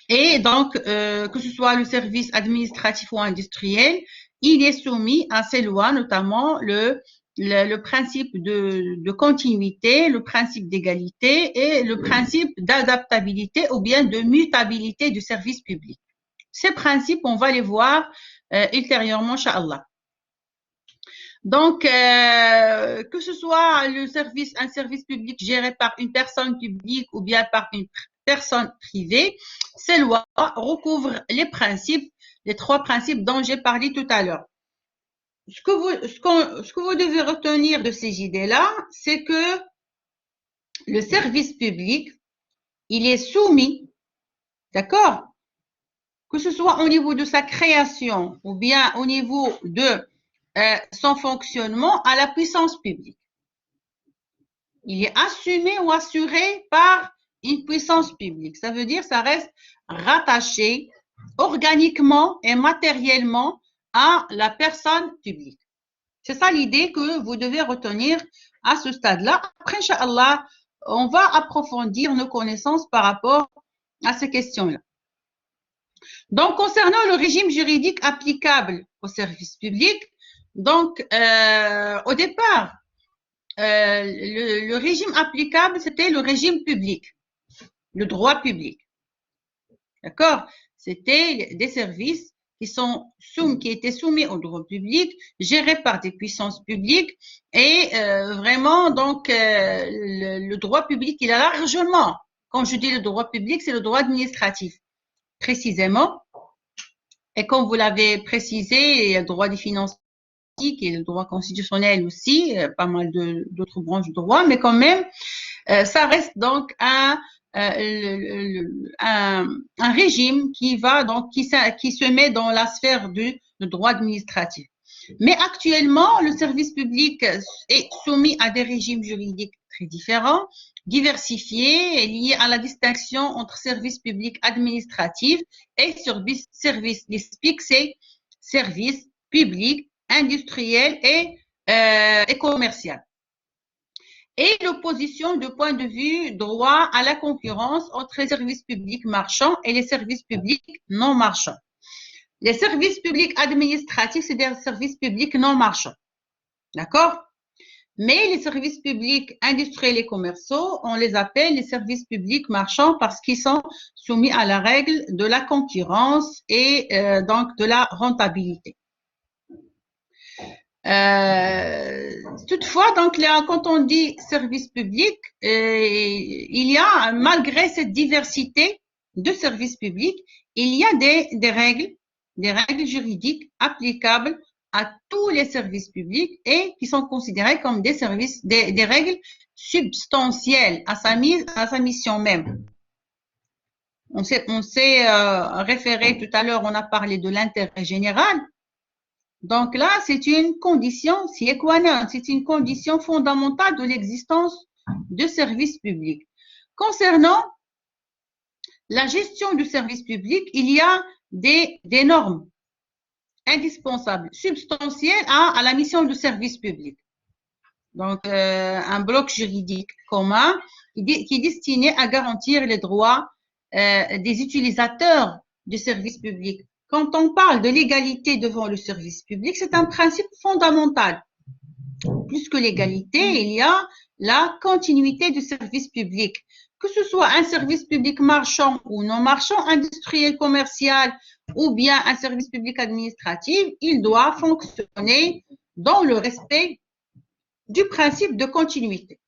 Et donc, que ce soit le service administratif ou industriel, il est soumis à ces lois, notamment le principe de continuité, le principe d'égalité et le principe d'adaptabilité ou bien de mutabilité du service public. Ces principes, on va les voir ultérieurement, Inch'Allah. Donc, que ce soit un service public géré par une personne publique ou bien par une personne privée, ces lois recouvrent les 3 principes dont j'ai parlé tout à l'heure. Ce que vous devez retenir de ces idées-là, c'est que le service public, il est soumis, d'accord, que ce soit au niveau de sa création ou bien au niveau de son fonctionnement à la puissance publique. Il est assumé ou assuré par une puissance publique. Ça veut dire que ça reste rattaché organiquement et matériellement à la personne publique. C'est ça l'idée que vous devez retenir à ce stade-là. Après, Inch'Allah, on va approfondir nos connaissances par rapport à ces questions-là. Donc, concernant le régime juridique applicable au service public, donc, au départ, le régime applicable, c'était le régime public, le droit public. D'accord? C'était des services qui étaient soumis au droit public, gérés par des puissances publiques et vraiment, donc, le droit public, il a largement, quand je dis le droit public, c'est le droit administratif, précisément. Et comme vous l'avez précisé, il y a le droit des finances et le droit constitutionnel aussi, pas mal d'autres branches de droit, mais quand même, ça reste donc un régime qui se met dans la sphère du droit administratif. Mais actuellement, le service public est soumis à des régimes juridiques très différents, diversifiés et liés à la distinction entre service public administratif et service. Les SPIC, c'est service public, industriel et commercial. Et l'opposition de point de vue droit à la concurrence entre les services publics marchands et les services publics non marchands. Les services publics administratifs, c'est des services publics non marchands. D'accord? Mais les services publics industriels et commerciaux, on les appelle les services publics marchands parce qu'ils sont soumis à la règle de la concurrence et donc de la rentabilité. Toutefois, donc là, quand on dit service public, il y a, malgré cette diversité de services publics, il y a des règles juridiques applicables à tous les services publics et qui sont considérées comme des règles substantielles à sa mission même. On s'est référé tout à l'heure, on a parlé de l'intérêt général. Donc là, c'est une condition sine qua non, c'est une condition fondamentale de l'existence de services publics. Concernant la gestion du service public, il y a des normes indispensables, substantielles à la mission du service public. Donc, un bloc juridique commun qui est destiné à garantir les droits des utilisateurs du service public. Quand on parle de l'égalité devant le service public, c'est un principe fondamental. Plus que l'égalité, il y a la continuité du service public. Que ce soit un service public marchand ou non marchand, industriel, commercial ou bien un service public administratif, il doit fonctionner dans le respect du principe de continuité.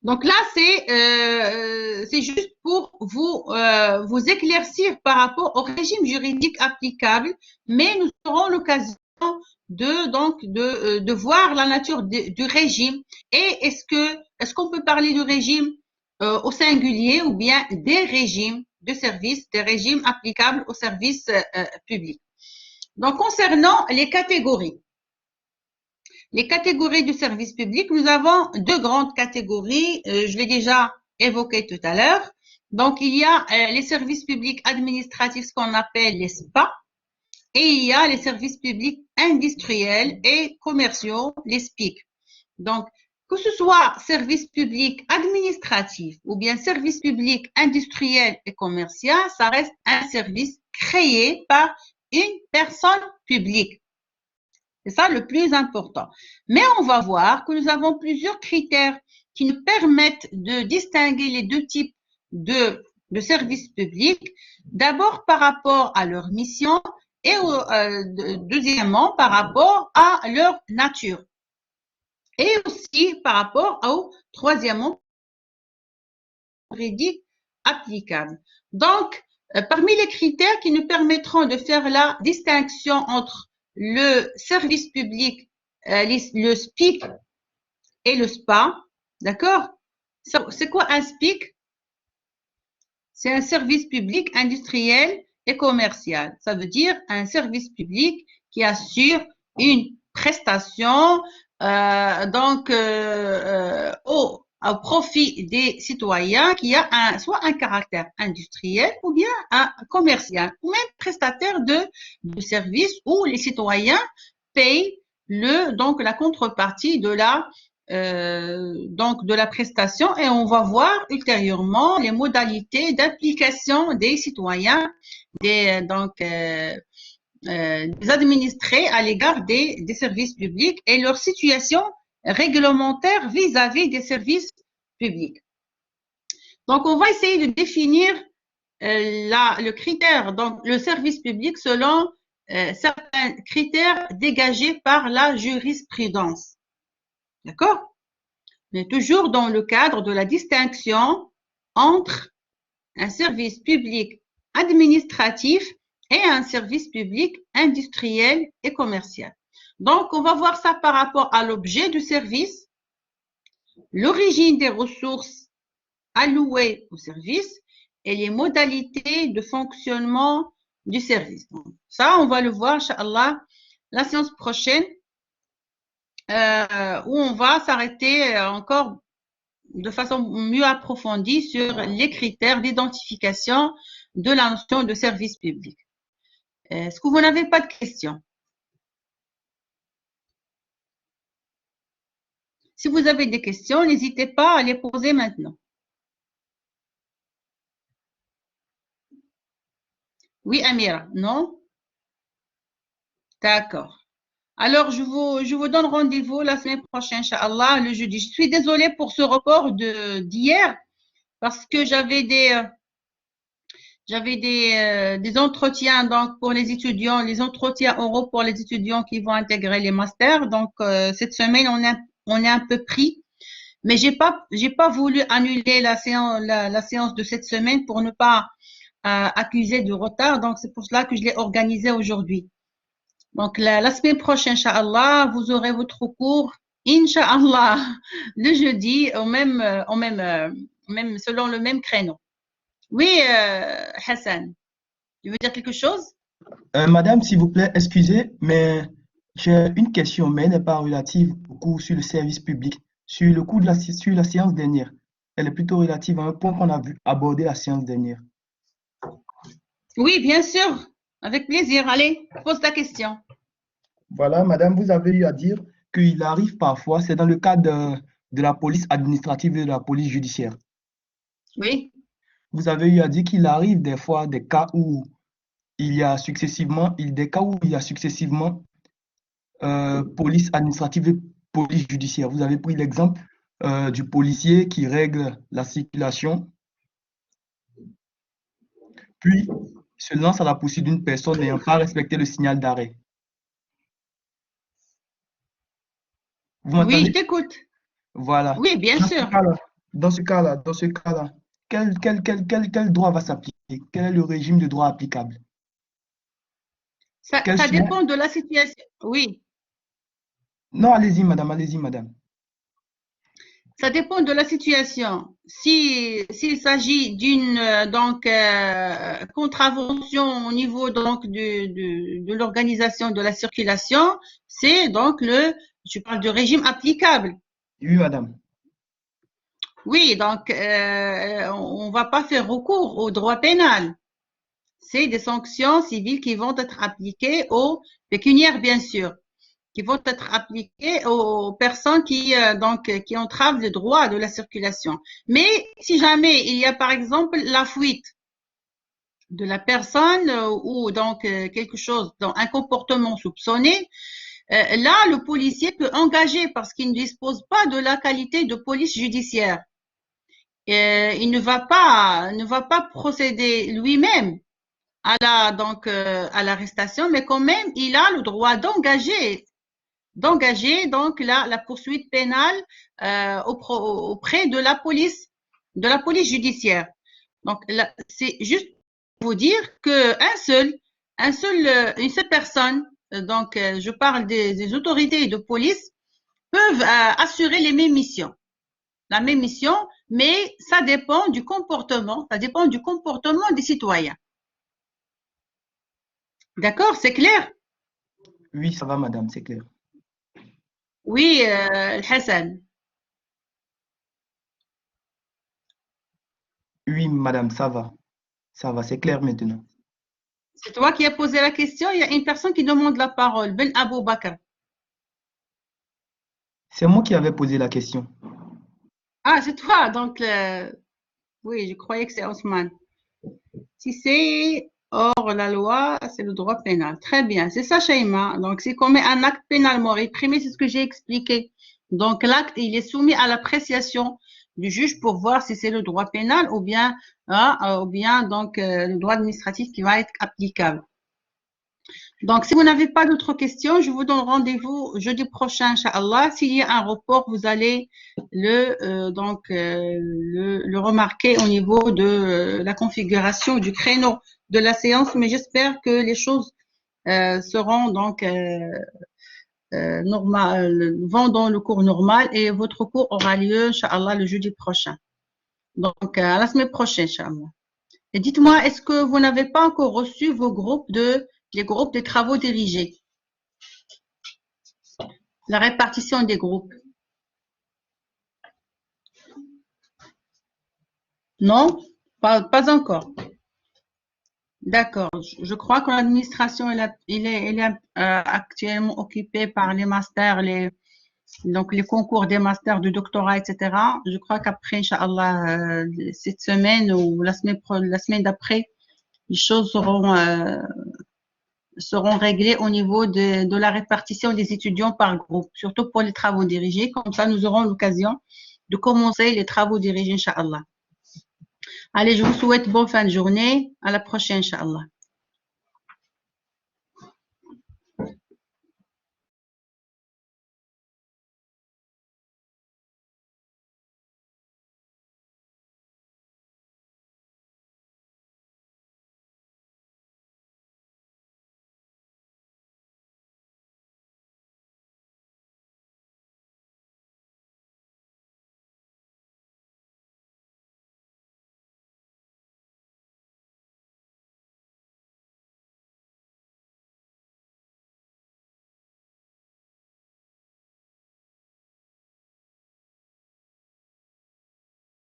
Donc là, c'est juste pour vous éclaircir par rapport au régime juridique applicable, mais nous aurons l'occasion de voir la nature du régime et est-ce qu'on peut parler du régime au singulier ou bien des régimes de service, des régimes applicables au service public. Donc, concernant les catégories du service public, nous avons 2 grandes catégories. Je l'ai déjà évoqué tout à l'heure. Donc, il y a les services publics administratifs, ce qu'on appelle les SPA, et il y a les services publics industriels et commerciaux, les SPIC. Donc, que ce soit service public administratif ou bien service public industriel et commercial, ça reste un service créé par une personne publique. C'est ça le plus important. Mais on va voir que nous avons plusieurs critères qui nous permettent de distinguer les deux types de services publics. D'abord par rapport à leur mission et deuxièmement par rapport à leur nature. Et aussi par rapport au troisièmement juridique applicable. Donc, parmi les critères qui nous permettront de faire la distinction entre le service public, le SPIC et le SPA, d'accord? C'est quoi un SPIC? C'est un service public industriel et commercial. Ça veut dire un service public qui assure une prestation au profit des citoyens qui a soit un caractère industriel ou bien un commercial ou même prestataire de services où les citoyens payent la contrepartie de la prestation et on va voir ultérieurement les modalités d'application des citoyens, des administrés à l'égard des services publics et leur situation réglementaire vis-à-vis des services publics. Donc, on va essayer de définir le critère, donc le service public selon certains critères dégagés par la jurisprudence. D'accord? Mais toujours dans le cadre de la distinction entre un service public administratif et un service public industriel et commercial. Donc, on va voir ça par rapport à l'objet du service, l'origine des ressources allouées au service et les modalités de fonctionnement du service. Donc, ça, on va le voir, Inch'Allah, la séance prochaine, où on va s'arrêter encore de façon mieux approfondie sur les critères d'identification de la notion de service public. Est-ce que vous n'avez pas de questions? Si vous avez des questions, n'hésitez pas à les poser maintenant. Oui, Amira, non? D'accord. Alors, je vous donne rendez-vous la semaine prochaine, Inch'Allah, le jeudi. Je suis désolée pour ce report d'hier parce que j'avais des entretiens donc pour les étudiants, les entretiens oraux pour les étudiants qui vont intégrer les masters. Donc, cette semaine, on est un peu pris. Mais j'ai pas voulu annuler la séance de cette semaine pour ne pas accuser de retard. Donc, c'est pour cela que je l'ai organisée aujourd'hui. Donc, la semaine prochaine, Inch'Allah, vous aurez votre cours, Inch'Allah, le jeudi, même selon le même créneau. Oui, Hassan, tu veux dire quelque chose? Madame, s'il vous plaît, excusez, mais j'ai une question, mais elle n'est pas relative au cours sur le service public, sur le cours sur la séance dernière. Elle est plutôt relative à un point qu'on a vu aborder la séance dernière. Oui, bien sûr, avec plaisir. Allez, pose ta question. Voilà, madame, vous avez eu à dire qu'il arrive parfois, c'est dans le cadre de la police administrative et de la police judiciaire. Oui. Vous avez eu à dire qu'il arrive des fois des cas où il y a successivement police administrative et police judiciaire. Vous avez pris l'exemple du policier qui règle la circulation, puis se lance à la poursuite d'une personne n'ayant pas respecté le signal d'arrêt. Vous m'entendez? Oui, je t'écoute. Voilà. Oui, bien sûr. Dans ce cas-là, quel droit va s'appliquer? Quel est le régime de droit applicable? Ça dépend de la situation. Oui. Non, allez-y, madame. Ça dépend de la situation. S'il s'agit d'une contravention au niveau donc de l'organisation de la circulation, c'est donc je parle du régime applicable. Oui, madame. Oui, donc on va pas faire recours au droit pénal. C'est des sanctions civiles qui vont être appliquées aux pécuniaires, bien sûr, qui vont être appliquées aux personnes qui entravent le droit de la circulation. Mais si jamais il y a par exemple la fuite de la personne ou donc quelque chose, dans un comportement soupçonné, là le policier peut engager parce qu'il ne dispose pas de la qualité de police judiciaire. Il ne va pas procéder lui-même à à l'arrestation, mais quand même il a le droit d'engager donc la poursuite pénale auprès de la police judiciaire. Donc là, c'est juste pour vous dire que une seule personne, je parle des autorités de police, peuvent assurer les mêmes missions, la même mission, mais ça dépend du comportement des citoyens. D'accord, c'est clair? Oui, ça va, madame, c'est clair. Oui, Hassan. Oui, madame, ça va. Ça va, c'est clair maintenant. C'est toi qui as posé la question. Il y a une personne qui demande la parole. Ben Abou Bakr. C'est moi qui avais posé la question. Ah, c'est toi. Donc, oui, je croyais que c'est Ousmane. Si c'est hors la loi, c'est le droit pénal. Très bien. C'est ça, Shaima. Donc, c'est commet un acte pénalement réprimé, c'est ce que j'ai expliqué. Donc, l'acte, il est soumis à l'appréciation du juge pour voir si c'est le droit pénal ou bien le droit administratif qui va être applicable. Donc, si vous n'avez pas d'autres questions, je vous donne rendez-vous jeudi prochain, Inch'Allah. S'il y a un report, vous allez le remarquer au niveau de la configuration du créneau de la séance, mais j'espère que les choses seront vont dans le cours normal et votre cours aura lieu, Inch'Allah, le jeudi prochain. Donc, à la semaine prochaine, Inch'Allah. Et dites-moi, est-ce que vous n'avez pas encore reçu les groupes de travaux dirigés? La répartition des groupes. Non? Pas encore. D'accord. Je crois que l'administration elle est actuellement occupée par les masters, donc les concours des masters de doctorat, etc. Je crois qu'après, Inch'Allah, cette semaine ou la semaine d'après, les choses seront réglées au niveau de la répartition des étudiants par groupe, surtout pour les travaux dirigés. Comme ça, nous aurons l'occasion de commencer les travaux dirigés, Inch'Allah. Allez, je vous souhaite bonne fin de journée. À la prochaine, Inch'Allah.